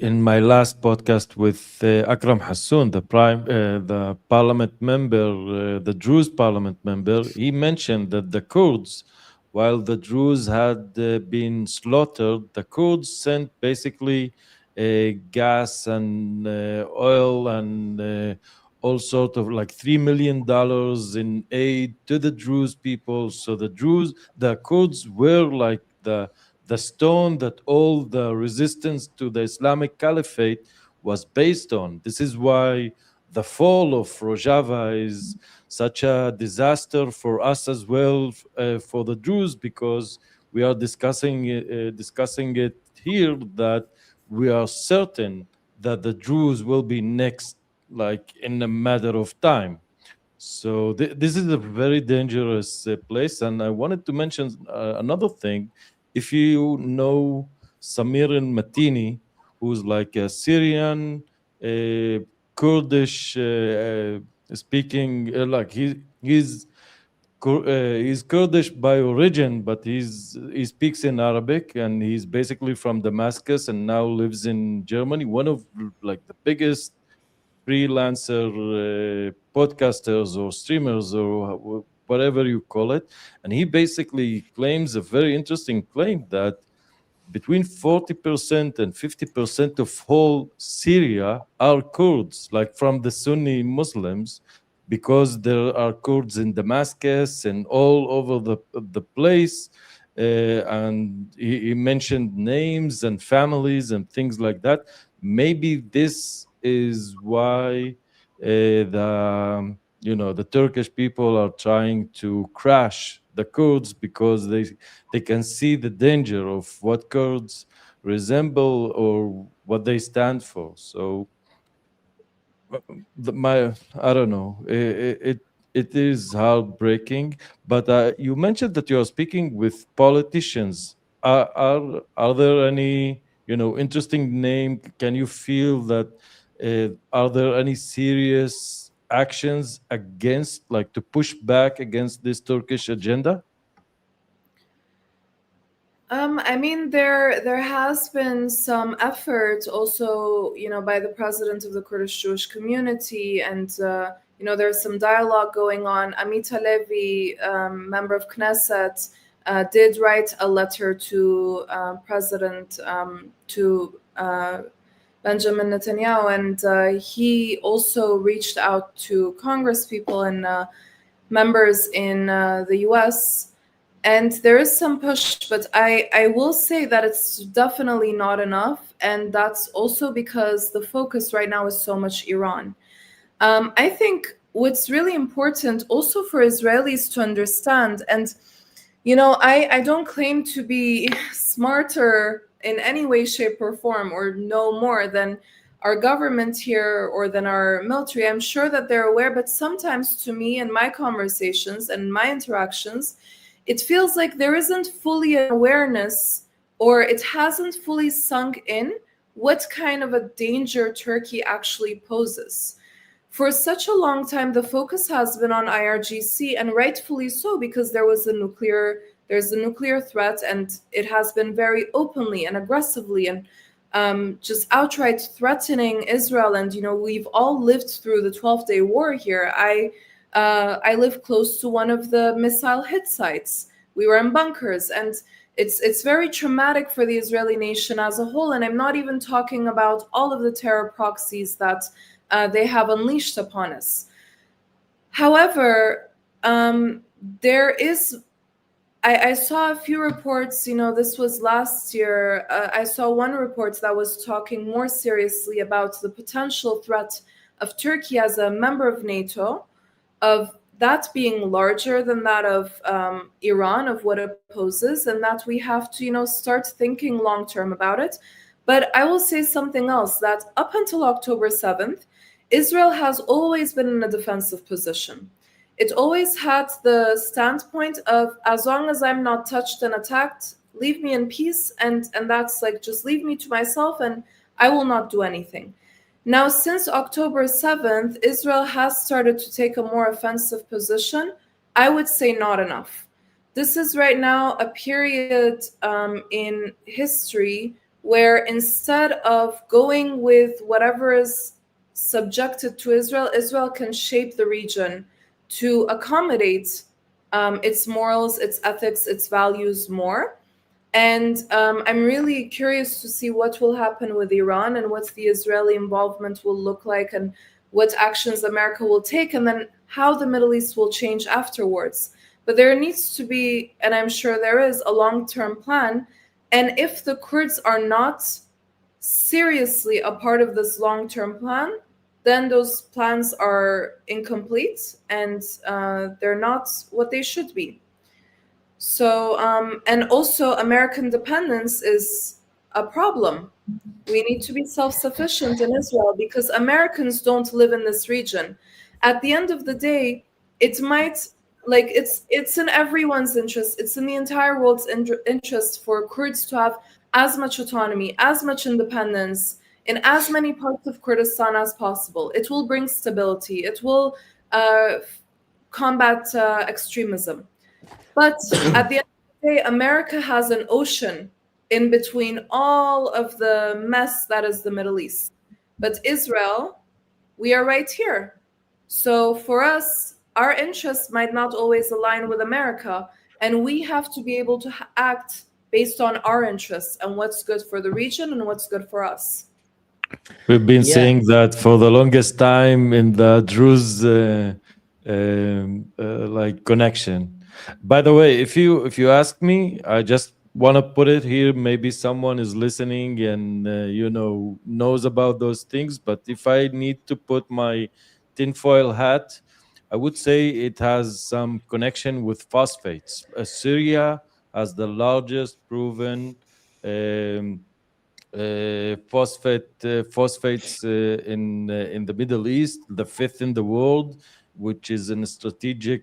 in my last podcast with Akram Hassoun, the parliament member, the Druze parliament member, he mentioned that the Kurds, while the Druze had been slaughtered, the Kurds sent basically gas and oil and all sort of like $3 million in aid to the Druze people. So the Kurds were like the stone that all the resistance to the Islamic Caliphate was based on. This is why the fall of Rojava is such a disaster for us as well, for the Druze, because we are discussing it here, that we are certain that the Druze will be next, like in a matter of time. So this is a very dangerous place, and I wanted to mention another thing. If you know Samir Matini, who's like a Syrian, uh, Kurdish speaking, like he's Kurdish by origin, but he speaks in Arabic, and he's basically from Damascus and now lives in Germany. One of like the biggest freelancer podcasters or streamers or whatever you call it, and he basically claims a very interesting claim that between 40% and 50% of whole Syria are Kurds, like from the Sunni Muslims, because there are Kurds in Damascus and all over the place. And he mentioned names and families and things like that. Maybe this is why the Turkish people are trying to crash the Kurds, because they can see the danger of what Kurds resemble or what they stand for. So my I don't know. It is heartbreaking. But you mentioned that you are speaking with politicians. Are there any interesting name? Can you feel that? Are there any serious actions against, like, to push back against this Turkish agenda? I mean, there has been some effort also, by the president of the Kurdish Jewish community, and there's some dialogue going on. Amita Levi, member of Knesset, did write a letter to President to Benjamin Netanyahu, and he also reached out to Congress people and members in the U.S. And there is some push, but I will say that it's definitely not enough. And that's also because the focus right now is so much Iran. I think what's really important also for Israelis to understand, and I don't claim to be smarter in any way, shape, or form, or know more than our government here or than our military. I'm sure that they're aware, but sometimes to me in my conversations and my interactions, it feels like there isn't fully an awareness, or it hasn't fully sunk in what kind of a danger Turkey actually poses. For such a long time, the focus has been on IRGC, and rightfully so, because there's a nuclear threat, and it has been very openly and aggressively and just outright threatening Israel. And we've all lived through the 12-day war here. I live close to one of the missile hit sites. We were in bunkers, and it's very traumatic for the Israeli nation as a whole. And I'm not even talking about all of the terror proxies that they have unleashed upon us. However, there is. I saw a few reports. This was last year. I saw one report that was talking more seriously about the potential threat of Turkey as a member of NATO, of that being larger than that of Iran, of what it poses, and that we have to, start thinking long term about it. But I will say something else, that up until October 7th, Israel has always been in a defensive position. It always had the standpoint of, as long as I'm not touched and attacked, leave me in peace, and that's like, just leave me to myself and I will not do anything. Now, since October 7th, Israel has started to take a more offensive position. I would say not enough. This is right now a period in history where, instead of going with whatever is subjected to Israel, Israel can shape the region to accommodate its morals, its ethics, its values more. And I'm really curious to see what will happen with Iran and what the Israeli involvement will look like, and what actions America will take, and then how the Middle East will change afterwards. But there needs to be, and I'm sure there is, a long-term plan. And if the Kurds are not seriously a part of this long-term plan, then those plans are incomplete, and they're not what they should be. So, and also American dependence is a problem. We need to be self-sufficient in Israel, because Americans don't live in this region. At the end of the day, it might, like, it's in everyone's interest, it's in the entire world's interest for Kurds to have as much autonomy, as much independence in as many parts of Kurdistan as possible. It will bring stability, it will combat extremism. But at the end of the day, America has an ocean in between all of the mess that is the Middle East. But Israel, we are right here. So for us, our interests might not always align with America, and we have to be able to act based on our interests and what's good for the region and what's good for us. We've been Yeah. saying that for the longest time in the Druze like connection. By the way, if you ask me, I just want to put it here. Maybe someone is listening and knows about those things. But if I need to put my tinfoil hat, I would say it has some connection with phosphates. Syria has the largest proven phosphates in the Middle East, the fifth in the world, which is a strategic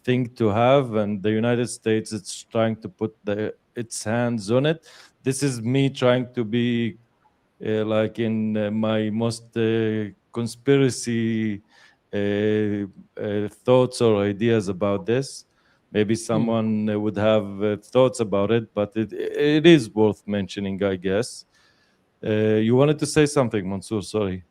thing to have, and the United States it's trying to put its hands on it. This is me trying to be like in my most conspiracy thoughts or ideas about this. Maybe someone would have thoughts about it, but it is worth mentioning, I guess. You wanted to say something, Mansour? Sorry.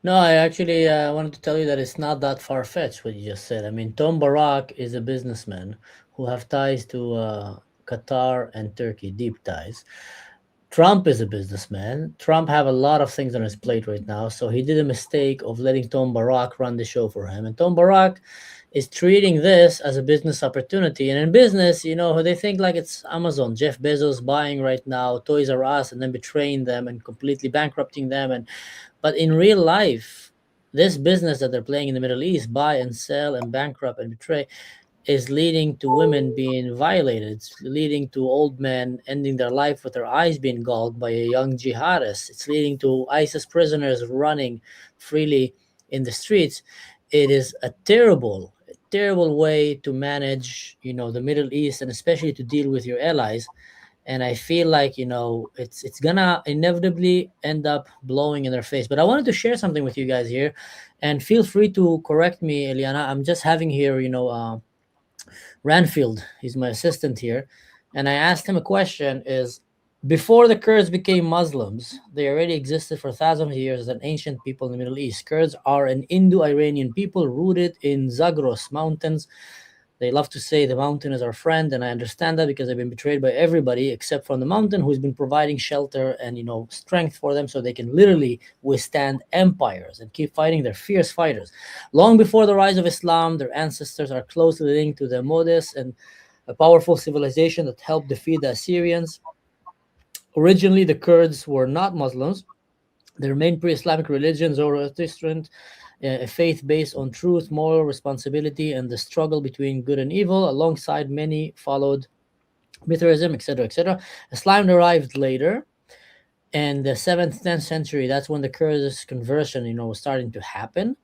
No, I actually wanted to tell you that it's not that far fetched what you just said. I mean, Tom Barak is a businessman who have ties to Qatar and Turkey, deep ties. Trump is a businessman. Trump have a lot of things on his plate right now, so he did a mistake of letting Tom Barak run the show for him. And Tom Barak is treating this as a business opportunity. And in business, they think like it's Amazon, Jeff Bezos buying right now Toys R Us and then betraying them and completely bankrupting them. But in real life, this business that they're playing in the Middle East, buy and sell and bankrupt and betray, is leading to women being violated. It's leading to old men ending their life with their eyes being gouged by a young jihadist. It's leading to ISIS prisoners running freely in the streets. It is a terrible, terrible way to manage, the Middle East, and especially to deal with your allies. And I feel like it's gonna inevitably end up blowing in their face. But I wanted to share something with you guys here, and feel free to correct me, Elyana. I'm just having here, Ranfield, he's my assistant here, and I asked him a question: is before the Kurds became Muslims, they already existed for thousands of years as an ancient people in the Middle East. Kurds are an Indo-Iranian people rooted in Zagros mountains. They love to say the mountain is our friend, and I understand that because they've been betrayed by everybody except from the mountain, who's been providing shelter and strength for them, so they can literally withstand empires and keep fighting. They're fierce fighters. Long before the rise of Islam, their ancestors are closely linked to the Modes and a powerful civilization that helped defeat the Assyrians. Originally, the Kurds were not Muslims. Their main pre-Islamic religion, Zoroastrian, a faith based on truth, moral responsibility, and the struggle between good and evil. Alongside many followed Mithraism, etc., etc. Islam arrived later, and the 7th, 10th century. That's when the Kurdish conversion, was starting to happen.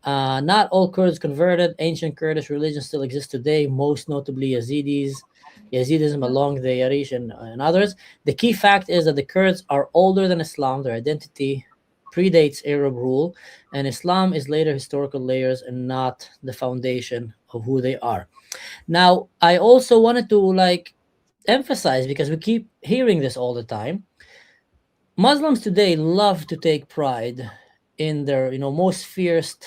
Not all Kurds converted. Ancient Kurdish religion still exists today, most notably Yazidism along the Yarish and others. The key fact is that the Kurds are older than Islam. Their identity predates Arab rule, and Islam is later historical layers and not the foundation of who they are. Now, I also wanted to emphasize, because we keep hearing this all the time, Muslims today love to take pride in their most fierce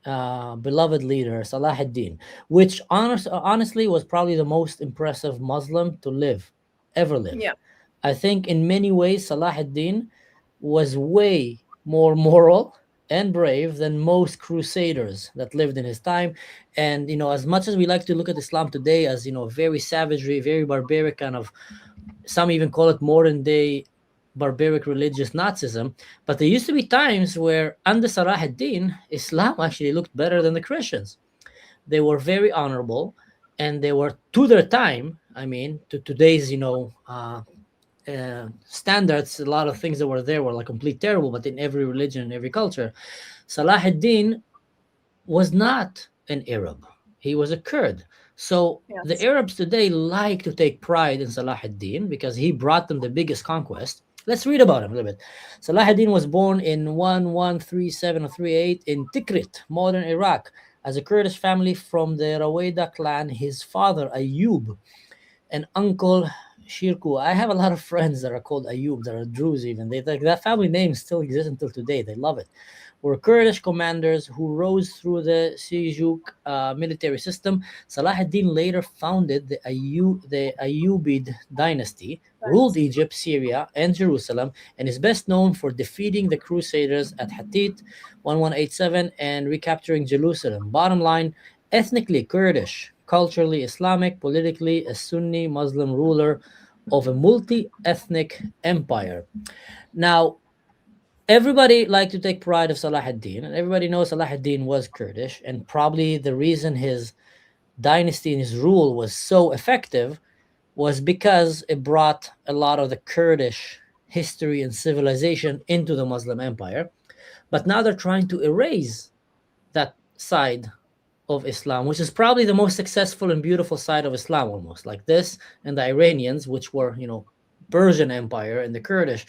beloved leader, Salah ad-Din, which honestly was probably the most impressive Muslim to ever live. Yeah. I think in many ways Salah ad-Din was way more moral and brave than most crusaders that lived in his time. And as much as we like to look at Islam today as very savagery, very barbaric, kind of, some even call it modern day barbaric religious Nazism, but there used to be times where under Salah ad-Din, Islam actually looked better than the Christians. They were very honorable, and they were, to their time, I mean, to today's standards, a lot of things that were there were like complete terrible. But in every religion and every culture, Salah ad-Din was not an Arab. He was a Kurd. So the Yes. Arabs today like to take pride in Salah ad-Din because he brought them the biggest conquest. Let's read about him a little bit. Salah ad-Din was born in 1137 or 38 in Tikrit, modern Iraq, as a Kurdish family from the Raweda clan. His father, Ayub, and uncle Shirku. I have a lot of friends that are called Ayub, that are Druze even. They like that family name still exists until today. They love it. Were Kurdish commanders who rose through the Seljuk military system. Salah ad-Din later founded the Ayyubid dynasty, ruled Thanks. Egypt, Syria, and Jerusalem, and is best known for defeating the Crusaders at Hattit 1187 and recapturing Jerusalem. Bottom line, ethnically Kurdish, culturally Islamic, politically a Sunni Muslim ruler of a multi-ethnic empire. Now, everybody liked to take pride of Salah ad-Din, and everybody knows Salah ad-Din was Kurdish, and probably the reason his dynasty and his rule was so effective was because it brought a lot of the Kurdish history and civilization into the Muslim empire. But now they're trying to erase that side of Islam, which is probably the most successful and beautiful side of Islam, almost like this. And the Iranians, which were, Persian Empire, and the Kurdish,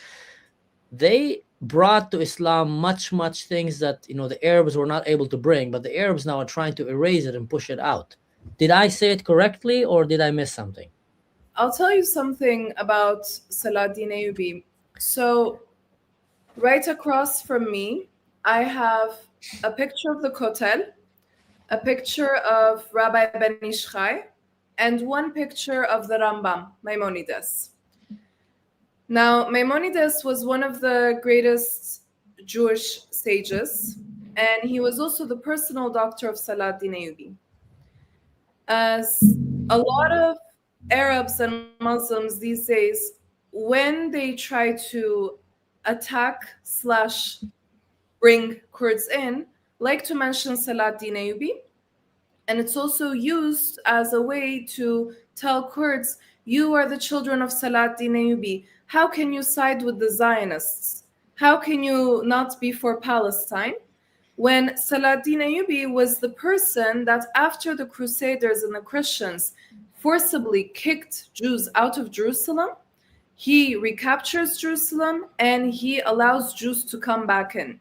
they brought to Islam much things that the Arabs were not able to bring, but the Arabs now are trying to erase it and push it out. Did I say it correctly, or did I miss something? I'll tell you something about Saladin Ayyubi. So, right across from me, I have a picture of the Kotel, a picture of Rabbi Ben Ishchai, and one picture of the Rambam, Maimonides. Now, Maimonides was one of the greatest Jewish sages, and he was also the personal doctor of Saladin Ayyubi. As a lot of Arabs and Muslims these days, when they try to attack/bring Kurds in, like to mention Saladin Ayyubi, and it's also used as a way to tell Kurds, you are the children of Saladin Ayyubi. How can you side with the Zionists? How can you not be for Palestine? When Saladin Ayyubi was the person that, after the Crusaders and the Christians forcibly kicked Jews out of Jerusalem, he recaptures Jerusalem and he allows Jews to come back in.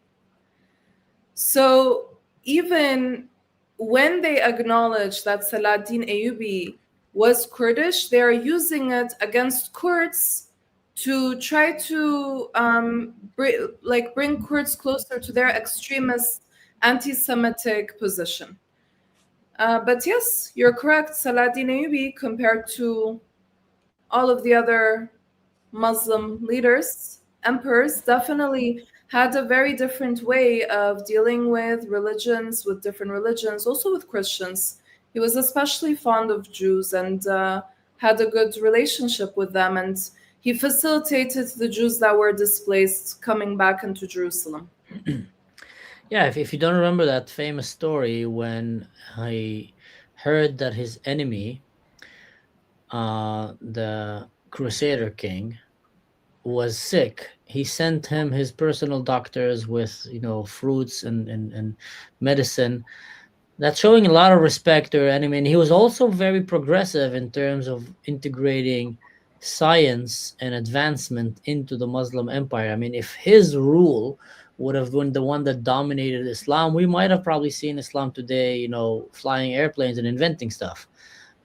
So even when they acknowledge that Saladin Ayyubi was Kurdish, they are using it against Kurds to try to bring Kurds closer to their extremist anti-Semitic position. But yes, you're correct. Saladin Ayyubi, compared to all of the other Muslim leaders, emperors, definitely had a very different way of dealing with religions, with different religions, also with Christians. He was especially fond of Jews and had a good relationship with them, and he facilitated the Jews that were displaced coming back into Jerusalem. Yeah, if you don't remember that famous story when he heard that his enemy, the Crusader king, was sick, he sent him his personal doctors with fruits and medicine. That's showing a lot of respect to your enemy. And he was also very progressive in terms of integrating science and advancement into the Muslim empire. I mean, if his rule would have been the one that dominated Islam, we might have probably seen Islam today, flying airplanes and inventing stuff.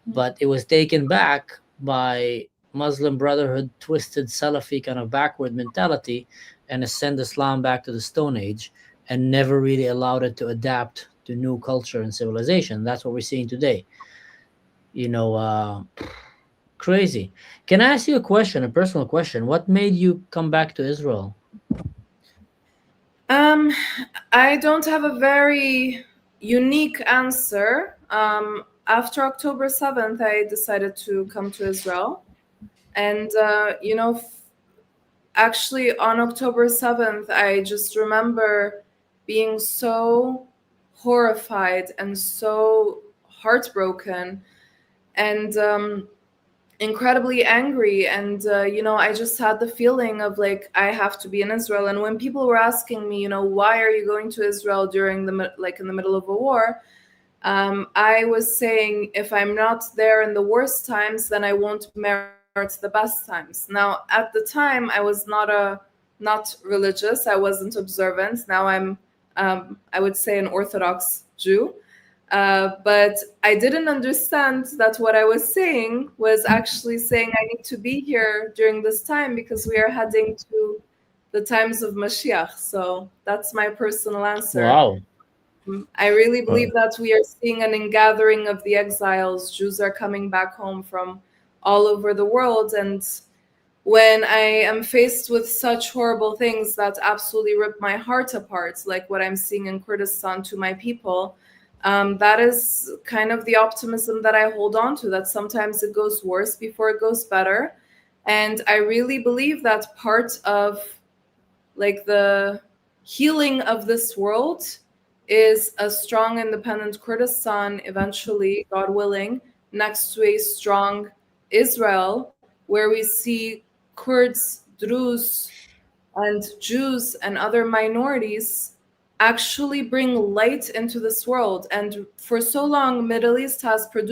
But it was taken back by Muslim Brotherhood, twisted Salafi kind of backward mentality, and send Islam back to the Stone Age, and never really allowed it to adapt to new culture and civilization. That's what we're seeing today. Crazy. Can I ask you a question, a personal question? What made you come back to Israel? I don't have a very unique answer. After October 7th, I decided to come to Israel. And, actually on October 7th, I just remember being so horrified and so heartbroken and incredibly angry. And, I just had the feeling of like, I have to be in Israel. And when people were asking me, why are you going to Israel during in the middle of a war? I was saying if I'm not there in the worst times, then I won't merit the best times. Now, at the time, I was not religious. I wasn't observant. Now I'm, I would say, an Orthodox Jew. But I didn't understand that what I was saying was actually saying I need to be here during this time because we are heading to the times of Mashiach. So that's my personal answer. Wow. I really believe that we are seeing an ingathering of the exiles. Jews are coming back home from all over the world. And when I am faced with such horrible things that absolutely rip my heart apart, like what I'm seeing in Kurdistan to my people, that is kind of the optimism that I hold on to, that sometimes it goes worse before it goes better. And I really believe that part of like the healing of this world is a strong independent Kurdistan eventually, God willing, next to a strong Israel, where we see Kurds, Druze, and Jews and other minorities actually bring light into this world. And for so long, Middle East has been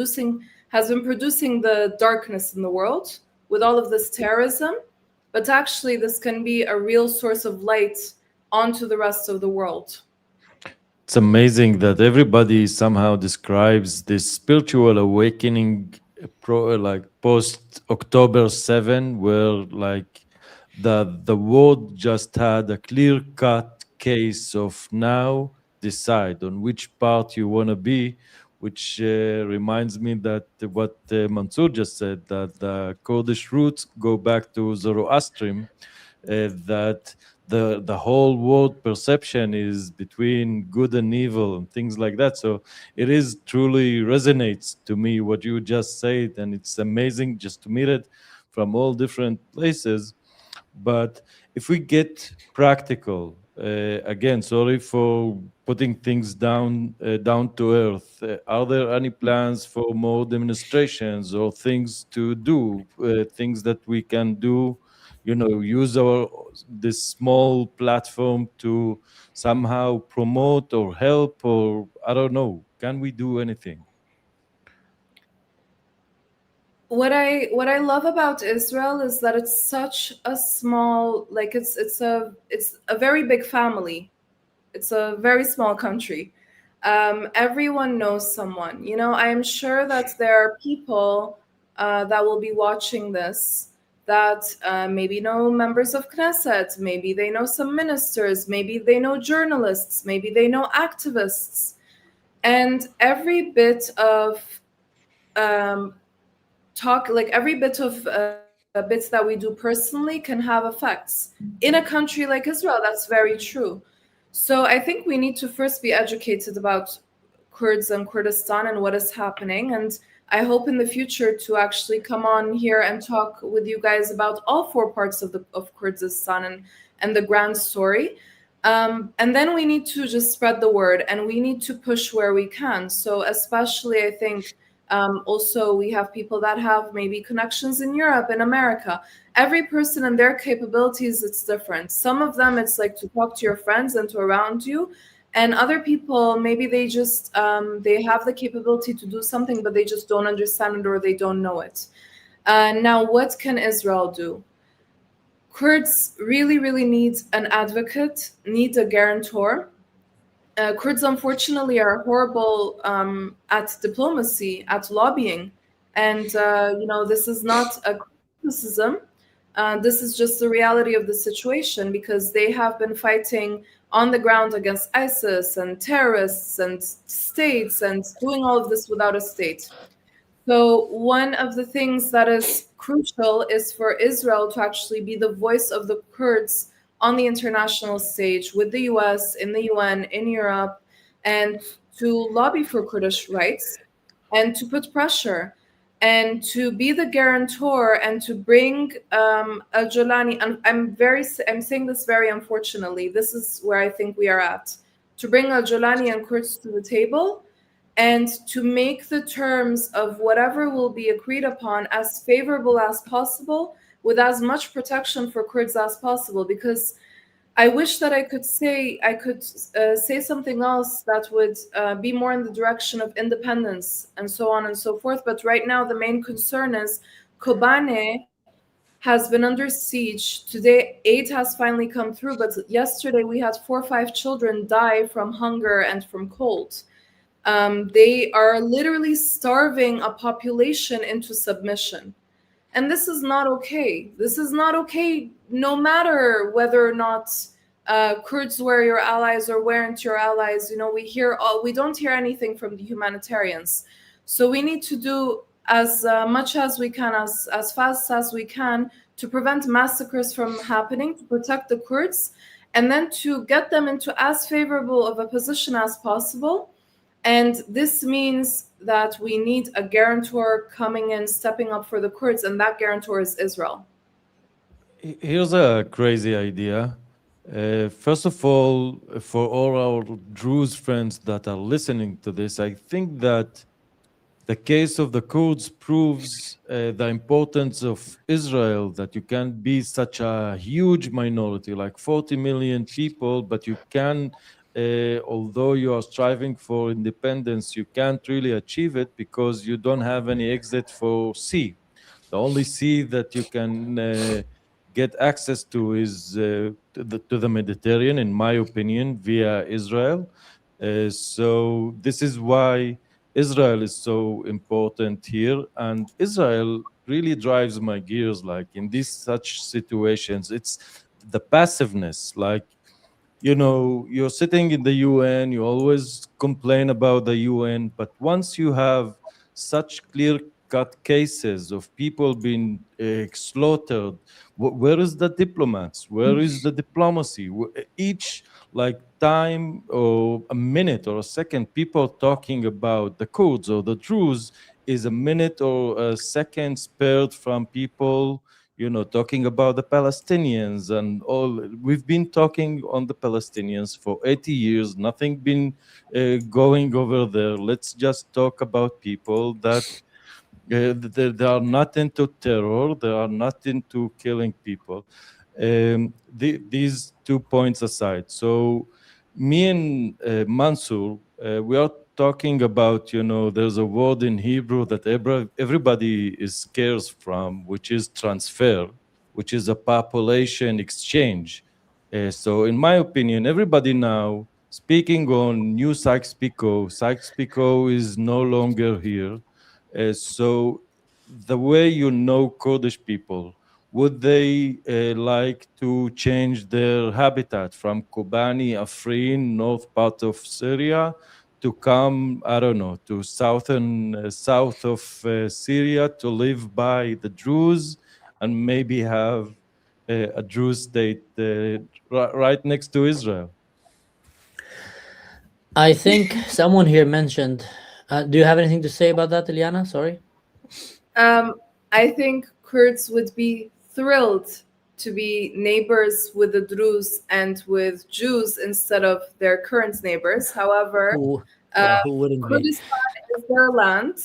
producing the darkness in the world with all of this terrorism. But actually, this can be a real source of light onto the rest of the world. It's amazing that everybody somehow describes this spiritual awakening like post October 7, where like the world just had a clear cut case of now decide on which part you want to be, which reminds me that what Mansour just said, that the Kurdish roots go back to Zoroastrian, that the whole world perception is between good and evil and things like that. So it is truly resonates to me what you just said, and it's amazing just to meet it from all different places. But if we get practical, again, sorry for putting things down to earth. Are there any plans for more demonstrations or things to do, things that we can do? You know, use our this small platform to somehow promote or help, or I don't know. Can we do anything? What I love about Israel is that it's such a small, like it's a very big family. It's a very small country. Everyone knows someone. You know, I am sure that there are people that will be watching this that maybe know members of Knesset, maybe they know some ministers, maybe they know journalists, maybe they know activists, and every bit of um, talk, like every bit of bits that we do personally can have effects in a country like Israel. That's very true. So I think we need to first be educated about Kurds and Kurdistan and what is happening. And I hope in the future to actually come on here and talk with you guys about all four parts of Kurdistan and the grand story. And then we need to just spread the word and we need to push where we can. So especially, I think, also we have people that have maybe connections in Europe and America. Every person and their capabilities, it's different. Some of them, it's like to talk to your friends and to around you. And other people, maybe they just, they have the capability to do something, but they just don't understand it or they don't know it. Now, what can Israel do? Kurds really, really need an advocate, need a guarantor. Kurds, unfortunately, are horrible at diplomacy, at lobbying. And, this is not a criticism. This is just the reality of the situation because they have been fighting on the ground against ISIS and terrorists and states and doing all of this without a state. So one of the things that is crucial is for Israel to actually be the voice of the Kurds on the international stage with the US, in the UN, in Europe, and to lobby for Kurdish rights and to put pressure and to be the guarantor and to bring al-Jolani. And I'm saying this very unfortunately. This is where I think we are at. To bring al-Jolani and Kurds to the table and to make the terms of whatever will be agreed upon as favorable as possible with as much protection for Kurds as possible. Because I wish that I could say something else that would be more in the direction of independence and so on and so forth. But right now, the main concern is Kobane has been under siege. Today, aid has finally come through, but yesterday we had 4 or 5 children die from hunger and from cold. They are literally starving a population into submission. And this is not okay. This is not okay, no matter whether or not Kurds were your allies or weren't your allies. We don't hear anything from the humanitarians. So we need to do as much as we can, as fast as we can, to prevent massacres from happening, to protect the Kurds, and then to get them into as favorable of a position as possible. And this means that we need a guarantor coming in, stepping up for the Kurds, and that guarantor is Israel. Here's a crazy idea. First of all, for all our Druze friends that are listening to this, I think that the case of the Kurds proves the importance of Israel, that you can't be such a huge minority, like 40 million people, but you can, although you are striving for independence, you can't really achieve it because you don't have any exit for sea. The only sea that you can get access to is to the Mediterranean, in my opinion, via Israel. So this is why Israel is so important here, and Israel really drives my gears. Like in these such situations, it's the passiveness. Like, you're sitting in the UN, you always complain about the UN, but once you have such clear cut cases of people being slaughtered, where is the diplomats? Where is the diplomacy? Each like time or a minute or a second, people talking about the Kurds or the Druze is a minute or a second spared from people talking about the Palestinians and all. We've been talking on the Palestinians for 80 years, nothing been going over there. Let's just talk about people that they are not into terror, they are not into killing people. These 2 points aside, so me and Mansour, we are talking about, there's a word in Hebrew that everybody is scared from, which is transfer, which is a population exchange. So in my opinion, everybody now speaking on new Sykes-Picot is no longer here. So the way Kurdish people, would they like to change their habitat from Kobani, Afrin, north part of Syria, to come, I don't know, to south of Syria to live by the Druze and maybe have a Druze state right next to Israel? I think someone here mentioned. Do you have anything to say about that, Elyana? Sorry. I think Kurds would be thrilled to be neighbors with the Druze and with Jews instead of their current neighbors. However, Who wouldn't be? Kurdistan is their land.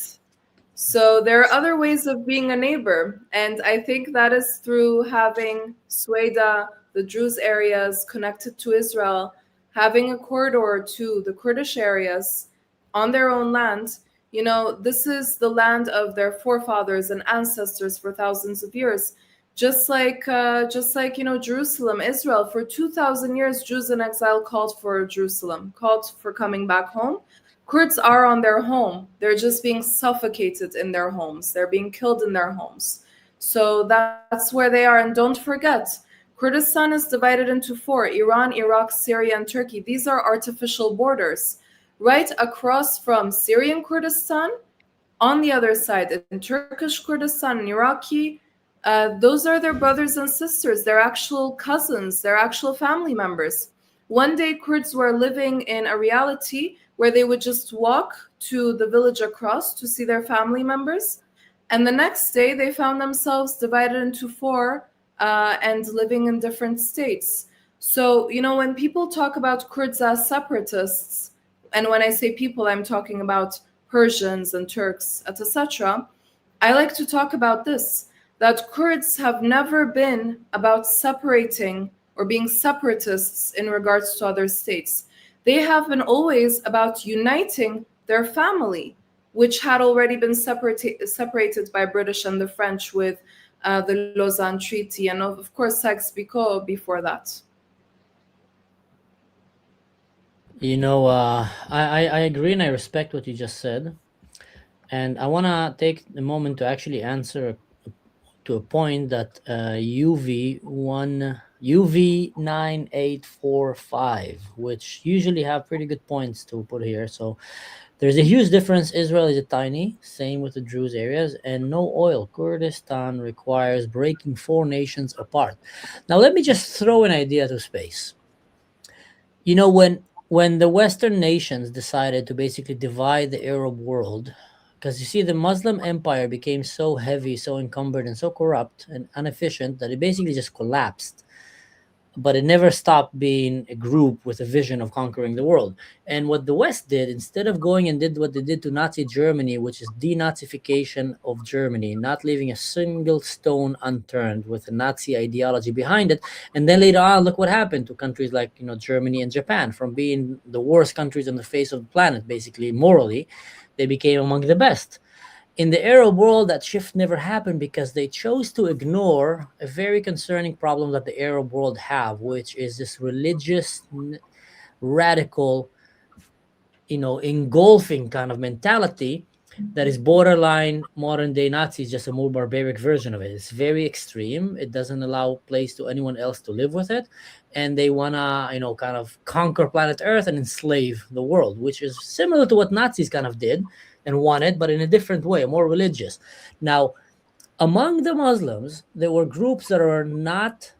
So there are other ways of being a neighbor. And I think that is through having Sweda, the Druze areas connected to Israel, having a corridor to the Kurdish areas on their own land. This is the land of their forefathers and ancestors for thousands of years. Just like Jerusalem, Israel, for 2,000 years, Jews in exile called for Jerusalem, called for coming back home. Kurds are on their home. They're just being suffocated in their homes. They're being killed in their homes. So that's where they are. And don't forget, Kurdistan is divided into 4: Iran, Iraq, Syria, and Turkey. These are artificial borders. Right across from Syrian Kurdistan, on the other side, in Turkish Kurdistan and Iraqi, those are their brothers and sisters. They're actual cousins. They're actual family members. One day, Kurds were living in a reality where they would just walk to the village across to see their family members. And the next day, they found themselves divided into 4 and living in different states. So, when people talk about Kurds as separatists, and when I say people, I'm talking about Persians and Turks, etc., I like to talk about this, that Kurds have never been about separating or being separatists in regards to other states. They have been always about uniting their family, which had already been separated by British and the French with the Lausanne Treaty, and of course Sykes-Picot before that. I agree and I respect what you just said. And I want to take a moment to actually answer to a point that UV9845, which usually have pretty good points to put here. So there's a huge difference. Israel is a tiny, same with the Druze areas, and no oil. Kurdistan requires breaking four nations apart. Now let me just throw an idea to space. When the Western nations decided to basically divide the Arab world, because you see, the Muslim empire became so heavy, so encumbered, and so corrupt and inefficient that it basically just collapsed. But it never stopped being a group with a vision of conquering the world. And what the West did, instead of going and did what they did to Nazi Germany, which is denazification of Germany, not leaving a single stone unturned with a Nazi ideology behind it. And then later on, look what happened to countries like Germany and Japan. From being the worst countries on the face of the planet, basically morally, they became among the best. In the Arab world, that shift never happened because they chose to ignore a very concerning problem that the Arab world have, which is this religious, radical, engulfing kind of mentality that is borderline modern day Nazis, just a more barbaric version of it. It's very extreme. It doesn't allow place to anyone else to live with it. And they want to, kind of conquer planet Earth and enslave the world, which is similar to what Nazis kind of did and wanted, but in a different way, more religious. Now, among the Muslims, there were groups that are not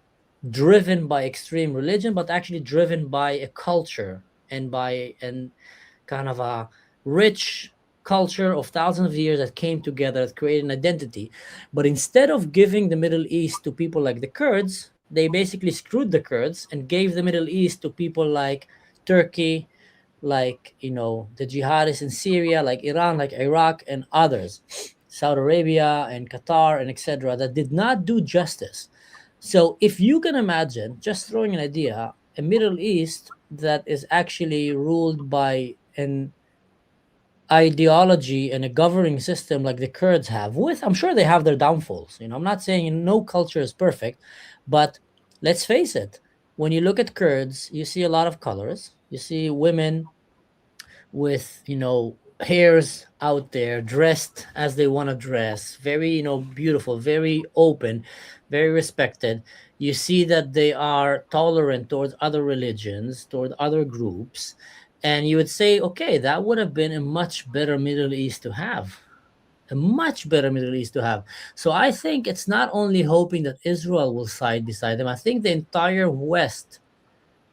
driven by extreme religion, but actually driven by a culture and kind of a rich culture of thousands of years that came together that created an identity. But instead of giving the Middle East to people like the Kurds, they basically screwed the Kurds and gave the Middle East to people like Turkey, like the jihadists in Syria, like Iran, like Iraq, and others, Saudi Arabia and Qatar and etc., that did not do justice. So if you can imagine, just throwing an idea, a Middle East that is actually ruled by an ideology and a governing system like the Kurds have, I'm sure they have their downfalls. I'm not saying no culture is perfect, but let's face it, when you look at Kurds, you see a lot of colors. You see women with, hairs out there, dressed as they want to dress, very, beautiful, very open, very respected. You see that they are tolerant towards other religions, toward other groups. And you would say, okay, that would have been a much better Middle East to have. A much better Middle East to have. So I think it's not only hoping that Israel will side beside them. I think the entire West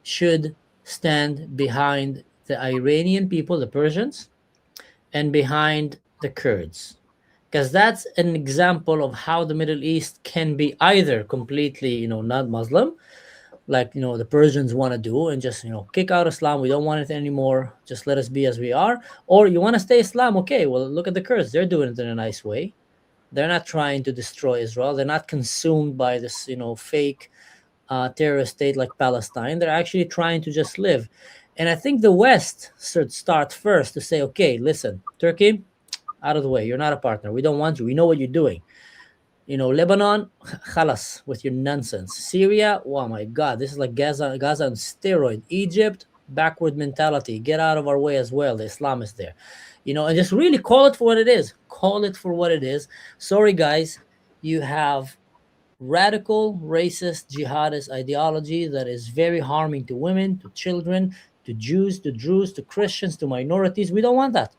should stand behind the Iranian people, the Persians, and behind the Kurds. Because that's an example of how the Middle East can be either completely, not Muslim, like, the Persians want to do, and just, kick out Islam. We don't want it anymore. Just let us be as we are. Or you want to stay Islam. Okay, well, look at the Kurds. They're doing it in a nice way. They're not trying to destroy Israel. They're not consumed by this, fake terrorist state like Palestine. They're actually trying to just live. And I think the West should start first to say, okay, listen, Turkey, out of the way. You're not a partner. We don't want you. We know what you're doing. Lebanon, khalas with your nonsense. Syria, oh my God, this is like Gaza on steroid. Egypt, backward mentality. Get out of our way as well. The Islamists there. And just really call it for what it is. Call it for what it is. Sorry, guys. You have radical, racist, jihadist ideology that is very harming to women, to children, to Jews, to Druze, to Christians, to minorities. We don't want that.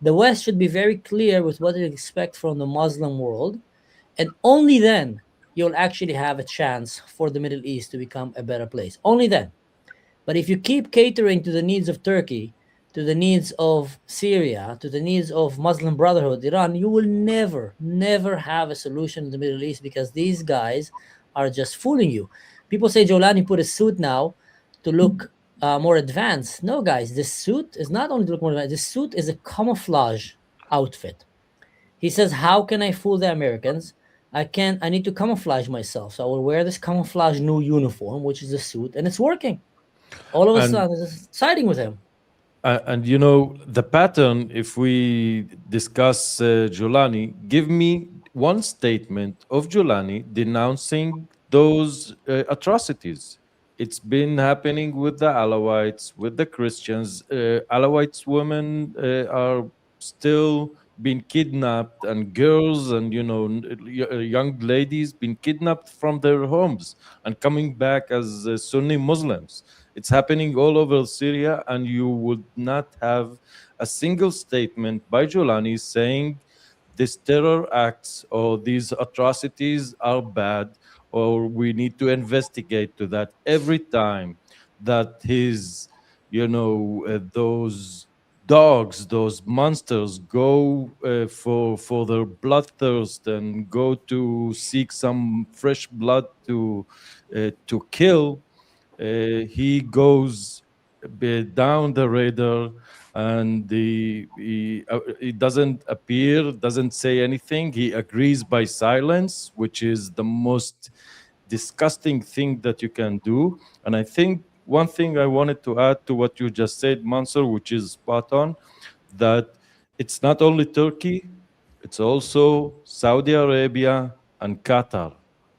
The West should be very clear with what it expects from the Muslim world. And only then you'll actually have a chance for the Middle East to become a better place. Only then. But if you keep catering to the needs of Turkey, to the needs of Syria, to the needs of Muslim Brotherhood, Iran, you will never, never have a solution in the Middle East because these guys are just fooling you. People say Jolani put a suit now to look more advanced. No, guys, this suit is not only to look more advanced. This suit is a camouflage outfit. He says, how can I fool the Americans? I need to camouflage myself. So I will wear this camouflage new uniform, which is a suit, and it's working. All of a And sudden, it's siding with him. and you know the pattern. If we discuss Giuliani, give me one statement of Giuliani denouncing those atrocities. It's been happening with the Alawites, with the Christians. Alawites women are still being kidnapped, and girls and young ladies being kidnapped from their homes and coming back as Sunni Muslims. It's happening all over Syria, and you would not have a single statement by Jolani saying these terror acts or these atrocities are bad, or we need to investigate to that. Every time that those dogs, those monsters go for their bloodthirst and go to seek some fresh blood to kill, he goes down the radar, and he doesn't appear, doesn't say anything. He agrees by silence, which is the most disgusting thing that you can do. And I think one thing I wanted to add to what you just said, Mansour, which is spot on, that it's not only Turkey, it's also Saudi Arabia and Qatar.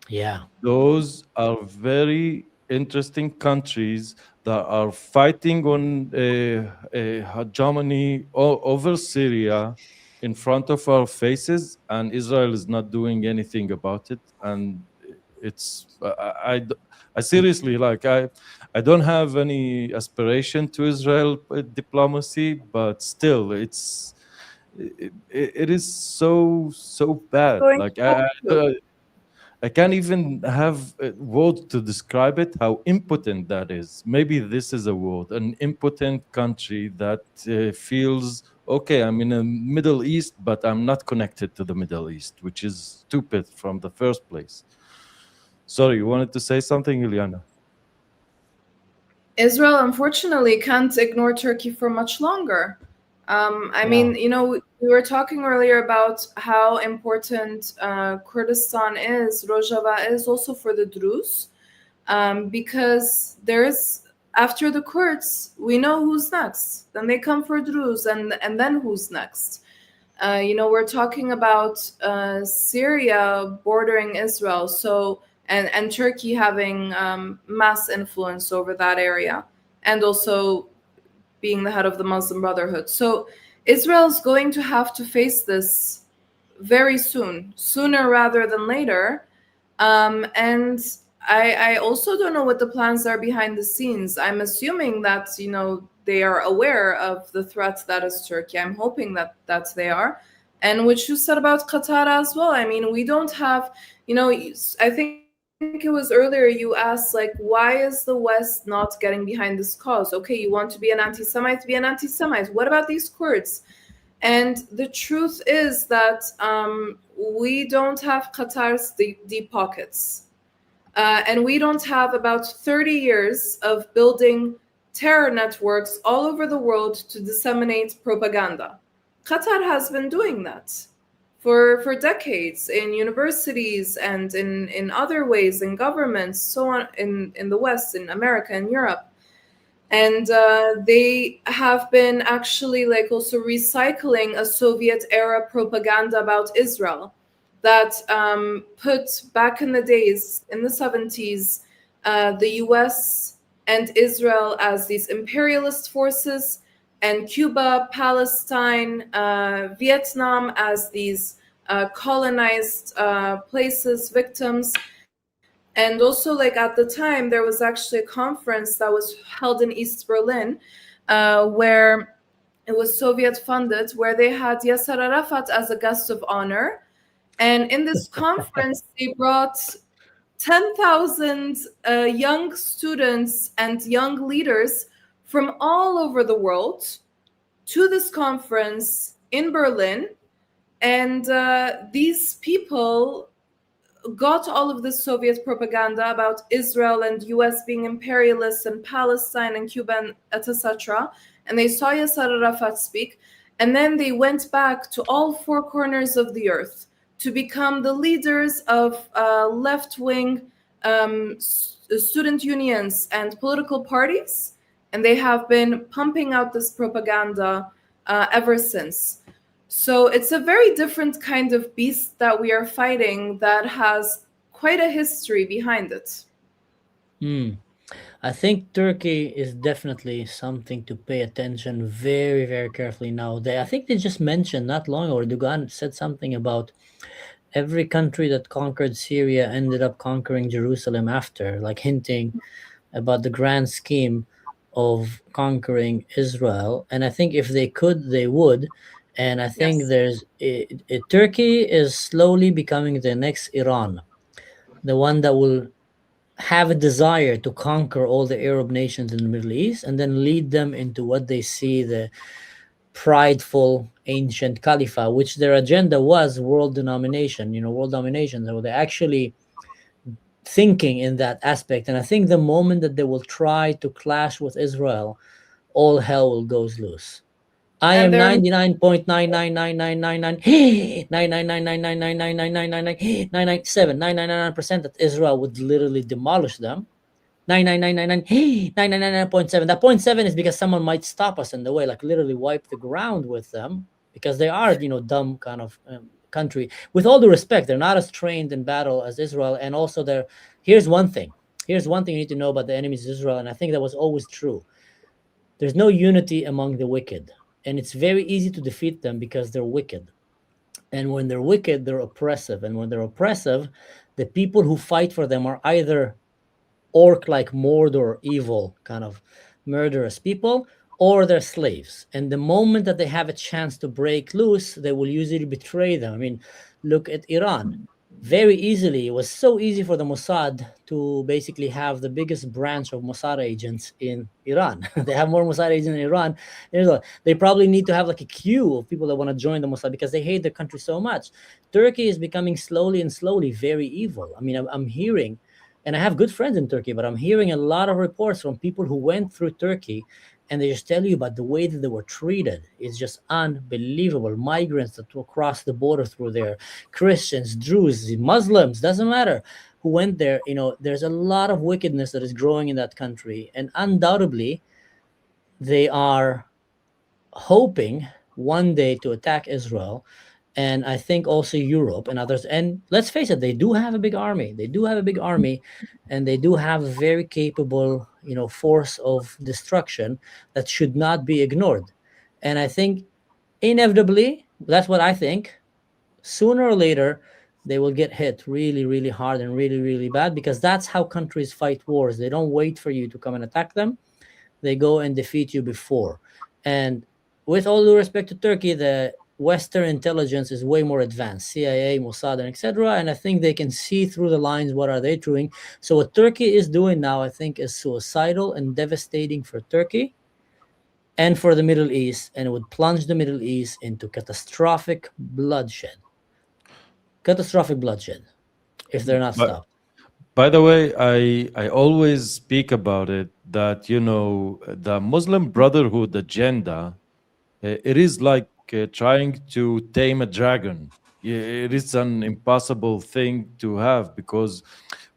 Yeah. Those are very interesting countries that are fighting on hegemony over Syria in front of our faces, and Israel is not doing anything about it. And it's I seriously, like, I don't have any aspiration to Israel diplomacy, but still, it is so bad. Going Like to I can't even have a word to describe it, how impotent that is. Maybe this is a word, an impotent country that feels, okay, I'm in the Middle East, but I'm not connected to the Middle East, which is stupid from the first place. Sorry, you wanted to say something, Iliana? Israel, unfortunately, can't ignore Turkey for much longer. I Yeah. mean, we were talking earlier about how important Kurdistan is, Rojava is also for the Druze, because after the Kurds, we know who's next. Then they come for Druze, and then who's next? We're talking about Syria bordering Israel, so and Turkey having mass influence over that area, and also being the head of the Muslim Brotherhood. So Israel's going to have to face this very soon, sooner rather than later. And I also don't know what the plans are behind the scenes. I'm assuming that they are aware of the threat that is Turkey. I'm hoping that they are. And what you said about Qatar as well. I mean, we don't have, I think it was earlier you asked, like, why is the West not getting behind this cause? Okay, you want to be an anti-Semite, be an anti-Semite. What about these Kurds? And the truth is that we don't have Qatar's deep pockets. And we don't have about 30 years of building terror networks all over the world to disseminate propaganda. Qatar has been doing that for decades in universities and in other ways in governments, so on in the West, in America and Europe. And they have been actually like also recycling a Soviet era propaganda about Israel that put back in the days in the 70s the US and Israel as these imperialist forces, and Cuba, Palestine, Vietnam as these colonized places, victims. And also, like, at the time, there was actually a conference that was held in East Berlin, where it was Soviet funded, where they had Yasser Arafat as a guest of honor. And in this conference, they brought 10,000 young students and young leaders from all over the world to this conference in Berlin. And these people got all of this Soviet propaganda about Israel and US being imperialists and Palestine and Cuba and etc. And they saw Yasser Arafat speak. And then they went back to all four corners of the earth to become the leaders of left-wing student unions and political parties, and they have been pumping out this propaganda ever since. So it's a very different kind of beast that we are fighting that has quite a history behind it. Hmm. I think Turkey is definitely something to pay attention very, very carefully now. I think they just mentioned not long ago, Erdogan said something about every country that conquered Syria ended up conquering Jerusalem after, like hinting about the grand scheme of conquering Israel. And I think if they could, they would. And I think Yes. Turkey is slowly becoming the next Iran, the one that will have a desire to conquer all the Arab nations in the Middle East and then lead them into what they see the prideful ancient caliphate, which their agenda was world domination, world domination. So they're actually thinking in that aspect. And I think the moment that they will try to clash with Israel, all hell will goes loose. I And am they're 99.999999999999999999999% that Israel would literally demolish them. 9999999.7. That point seven is because someone might stop us in the way, like literally wipe the ground with them because they are, dumb kind of country. With all due respect, they're not as trained in battle as Israel, and also they're. Here's one thing. Here's one thing you need to know about the enemies of Israel, and I think that was always true. There's no unity among the wicked, and it's very easy to defeat them because they're wicked. And when they're wicked, they're oppressive, and when they're oppressive, the people who fight for them are either orc like Mordor evil kind of murderous people, or they're slaves. And the moment that they have a chance to break loose, they will usually betray them. I mean, look at Iran. Very easily, it was so easy for the Mossad to basically have the biggest branch of Mossad agents in Iran. They have more Mossad agents in Iran. They probably need to have like a queue of people that want to join the Mossad because they hate the country so much. Turkey is becoming slowly and slowly very evil. I mean, I'm hearing, and I have good friends in Turkey, but I'm hearing a lot of reports from people who went through Turkey, and they just tell you about the way that they were treated. It's just unbelievable. Migrants that will cross the border through there, Christians, Druze, Muslims, doesn't matter who went there. There's a lot of wickedness that is growing in that country, and undoubtedly they are hoping one day to attack Israel, and I think also Europe and others. And let's face it, they do have a big army. They do have a big army, and they do have a very capable, force of destruction that should not be ignored. And I think inevitably, that's what I think. Sooner or later, they will get hit really, really hard and really, really bad because that's how countries fight wars. They don't wait for you to come and attack them. They go and defeat you before. And with all due respect to Turkey, the Western intelligence is way more advanced, CIA, Mossad, and etc. And I think they can see through the lines what are they doing. So what Turkey is doing now, I think, is suicidal and devastating for Turkey and for the Middle East, and it would plunge the Middle East into catastrophic bloodshed. Catastrophic bloodshed if they're not But stopped. by the way, I always speak about it that the Muslim Brotherhood agenda, it is like trying to tame a dragon. It is an impossible thing to have because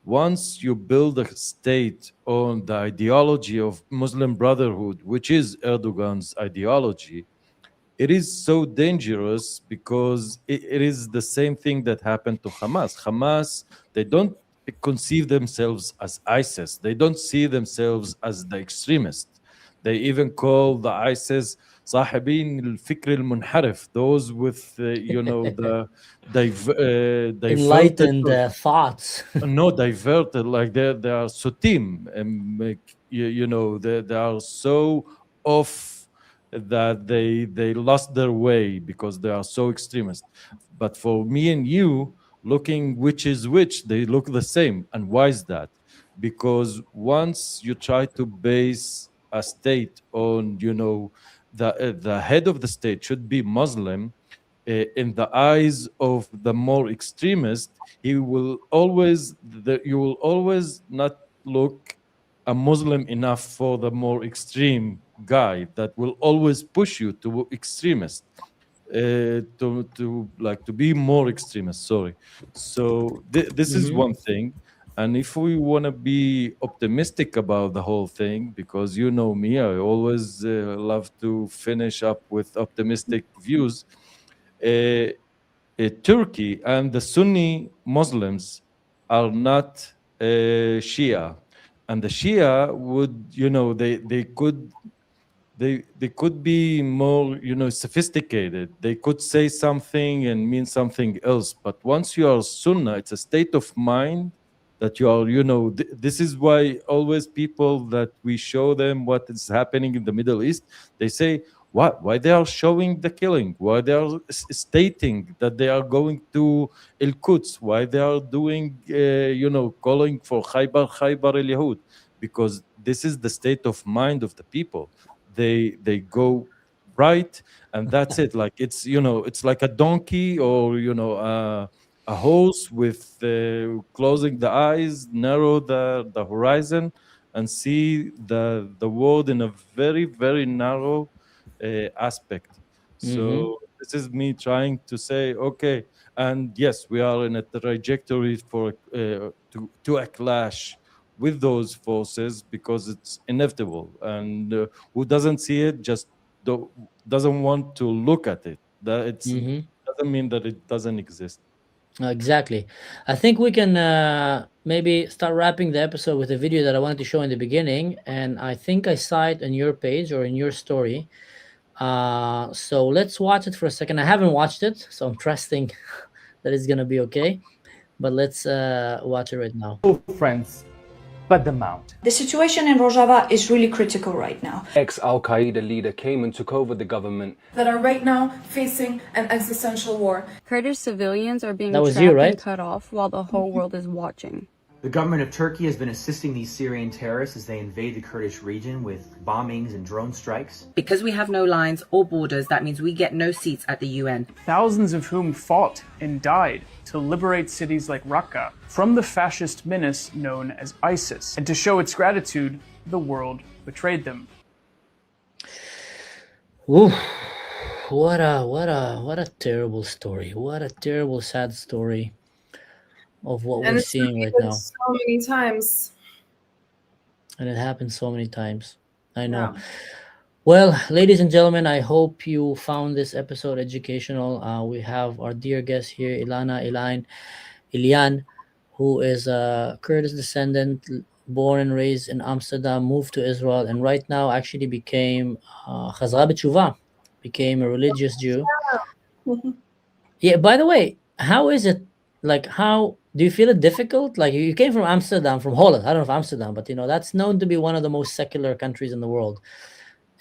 once you build a state on the ideology of Muslim Brotherhood, which is Erdogan's ideology, it is so dangerous because it is the same thing that happened to Hamas. Hamas, they don't conceive themselves as ISIS. They don't see themselves as the extremists. They even call the ISIS صاحبين الفكر المنحرف, those with the diverted, Enlightened thoughts. no, diverted, like they are sutim, and they are so off that they lost their way because they are so extremist. But for me and you, looking which is which, they look the same. And why is that? Because once you try to base a state on the head of the state should be Muslim, in the eyes of the more extremist, he will always you will always not look a Muslim enough for the more extreme guy that will always push you to extremist. to be more extremist. Sorry. So this is Mm-hmm. one thing. And if we want to be optimistic about the whole thing, because you know me, I always love to finish up with optimistic views. Uh, Turkey and the Sunni Muslims are not Shia, and the Shia would, they could be more, sophisticated. They could say something and mean something else. But once you are Sunnah, it's a state of mind that you are, this is why always people that we show them what is happening in the Middle East, they say, what? Why they are showing the killing? Why they are stating that they are going to El Quds? Why they are doing, calling for Khaybar el Yahud? Because this is the state of mind of the people. They go right, and that's it. Like it's, it's like a donkey, or a horse with closing the eyes, narrow the horizon, and see the world in a very, very narrow aspect. Mm-hmm. So this is me trying to say, okay, and yes, we are in a trajectory for to a clash with those forces, because it's inevitable. And who doesn't see it just doesn't want to look at it. That it's Mm-hmm. doesn't mean that it doesn't exist. Exactly. I think we can maybe start wrapping the episode with a video that I wanted to show in the beginning, and I think I saw it on your page or in your story. So let's watch it for a second. I haven't watched it, so I'm trusting that it's gonna be okay. But let's watch it right now. Friends, but the mountain. The situation in Rojava is really critical right now. Ex-Al-Qaeda leader came and took over the government. That are right now facing an existential war. Kurdish civilians are being That was trapped you, right? and cut off while the whole world is watching. The government of Turkey has been assisting these Syrian terrorists as they invade the Kurdish region with bombings and drone strikes. Because we have no lines or borders, that means we get no seats at the UN. Thousands of whom fought and died to liberate cities like Raqqa from the fascist menace known as ISIS. And to show its gratitude, the world betrayed them. Ooh, what a terrible story. What a terrible, sad story of what And we're it's seeing right repeated now. so many times. And it happens so many times. I know. Yeah. Well, ladies and gentlemen, I hope you found this episode educational. We have our dear guest here, Elyana, who is a Kurdish descendant, born and raised in Amsterdam, moved to Israel, and right now actually became Chazra b'tshuva, became a religious Jew. Yeah, by the way, how is it, like, how do you feel it difficult? Like, you came from Amsterdam, from Holland. I don't know if Amsterdam, but that's known to be one of the most secular countries in the world.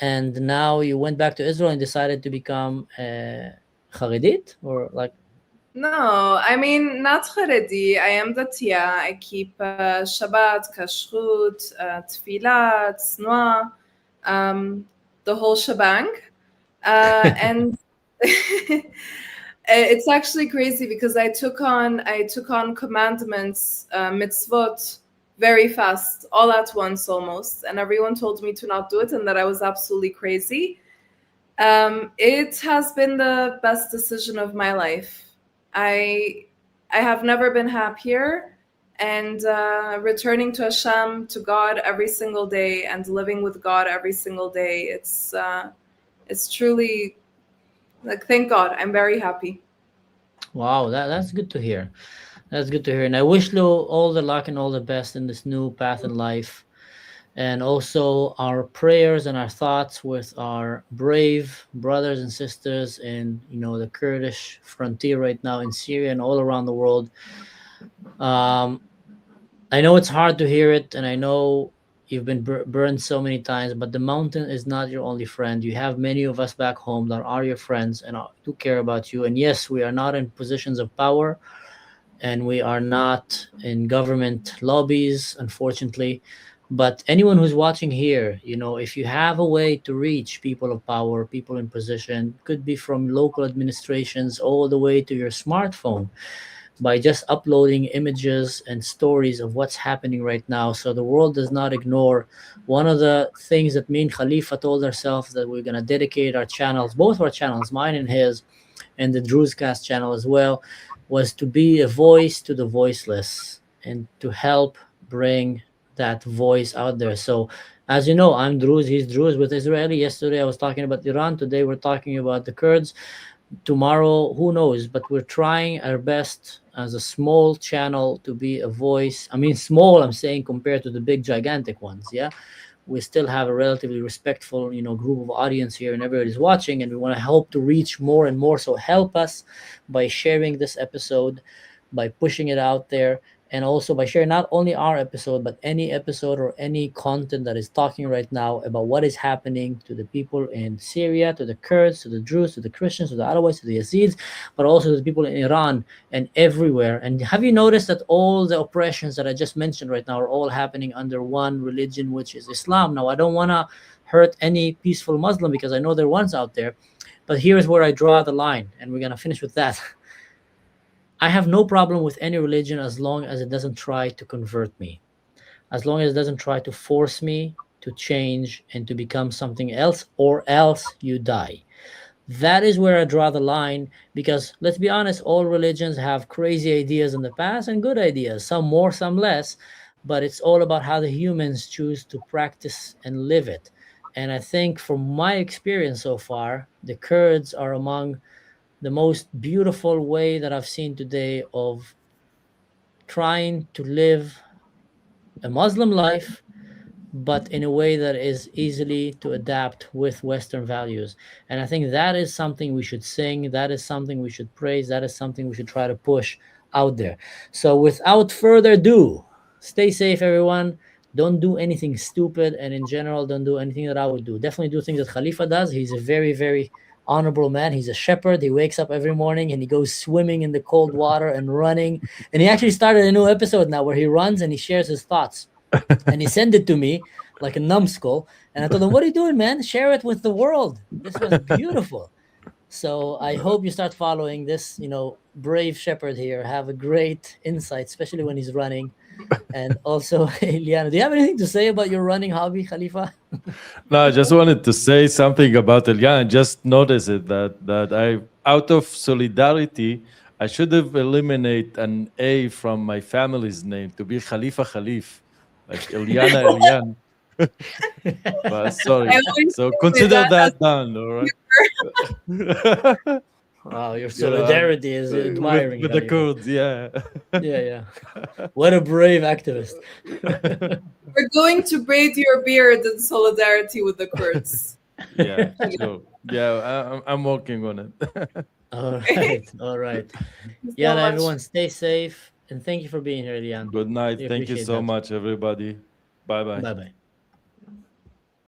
And now you went back to Israel and decided to become Haredit, or like? No, I mean, not Haredi. I am Datia. I keep Shabbat, Kashrut, Tfilah, Tznoah, the whole shebang. And it's actually crazy because I took on commandments, mitzvot, very fast, all at once almost, and everyone told me to not do it and that I was absolutely crazy. It has been the best decision of my life. I have never been happier, and returning to Hashem, to God every single day, and living with God every single day. It's truly, like, thank God, I'm very happy. Wow, that's good to hear. That's good to hear. And I wish you all the luck and all the best in this new path in life. And also our prayers and our thoughts with our brave brothers and sisters in the Kurdish frontier right now in Syria and all around the world. I know it's hard to hear it, and I know you've been burned so many times, but the mountain is not your only friend. You have many of us back home that are your friends and do care about you. And yes, we are not in positions of power, and we are not in government lobbies, unfortunately. But anyone who's watching here, if you have a way to reach people of power, people in position, could be from local administrations all the way to your smartphone, by just uploading images and stories of what's happening right now, so the world does not ignore. One of the things that me and Khalifa told ourselves that we're going to dedicate our channels, both our channels, mine and his, and the Drewscast channel as well, was to be a voice to the voiceless and to help bring that voice out there. So as you know, I'm Druze, he's Druze with Israeli. Yesterday I was talking about Iran, today we're talking about the Kurds. Tomorrow, who knows, but we're trying our best as a small channel to be a voice. I mean, small, I'm saying, compared to the big gigantic ones. Yeah, we still have a relatively respectful, group of audience here, and everybody's watching, and we want to help to reach more and more. So help us by sharing this episode, by pushing it out there, and also by sharing not only our episode, but any episode or any content that is talking right now about what is happening to the people in Syria, to the Kurds, to the Druze, to the Christians, to the Alawites, to the Yazidis, but also to the people in Iran and everywhere. And have you noticed that all the oppressions that I just mentioned right now are all happening under one religion, which is Islam? Now, I don't want to hurt any peaceful Muslim because I know there are ones out there, but here's where I draw the line, and we're going to finish with that. I have no problem with any religion as long as it doesn't try to convert me, as long as it doesn't try to force me to change and to become something else, or else you die. That is where I draw the line, because let's be honest, all religions have crazy ideas in the past and good ideas, some more, some less, but it's all about how the humans choose to practice and live it. And I think from my experience so far, the Kurds are among the most beautiful way that I've seen today of trying to live a Muslim life, but in a way that is easily to adapt with Western values. And I think that is something we should sing, that is something we should praise, that is something we should try to push out there. So without further ado, stay safe, everyone. Don't do anything stupid, and in general, don't do anything that I would do. Definitely do things that Khalifa does. He's a very, very honorable man. He's a shepherd. He wakes up every morning and he goes swimming in the cold water and running. And he actually started a new episode now where he runs and he shares his thoughts. And he sent it to me like a numbskull. And I told him, what are you doing, man? Share it with the world. This was beautiful. So I hope you start following this, brave shepherd here. Have a great insight, especially when he's running. And also, Elyana, do you have anything to say about your running hobby, Khalifa? No, I just wanted to say something about Elyana. Just notice it that I, out of solidarity, I should have eliminated an A from my family's name to be Khalifa Khalif, like Elyana. But sorry. So consider that done, all right? Wow, your solidarity is admiring. With the Kurds, yeah. Yeah. What a brave activist. We're going to braid your beard in solidarity with the Kurds. Yeah, sure. Yeah, I'm working on it. All right. Yeah, everyone, stay safe. And thank you for being here, Elyana. Good night. Thank you so much, everybody. Bye-bye. Bye-bye.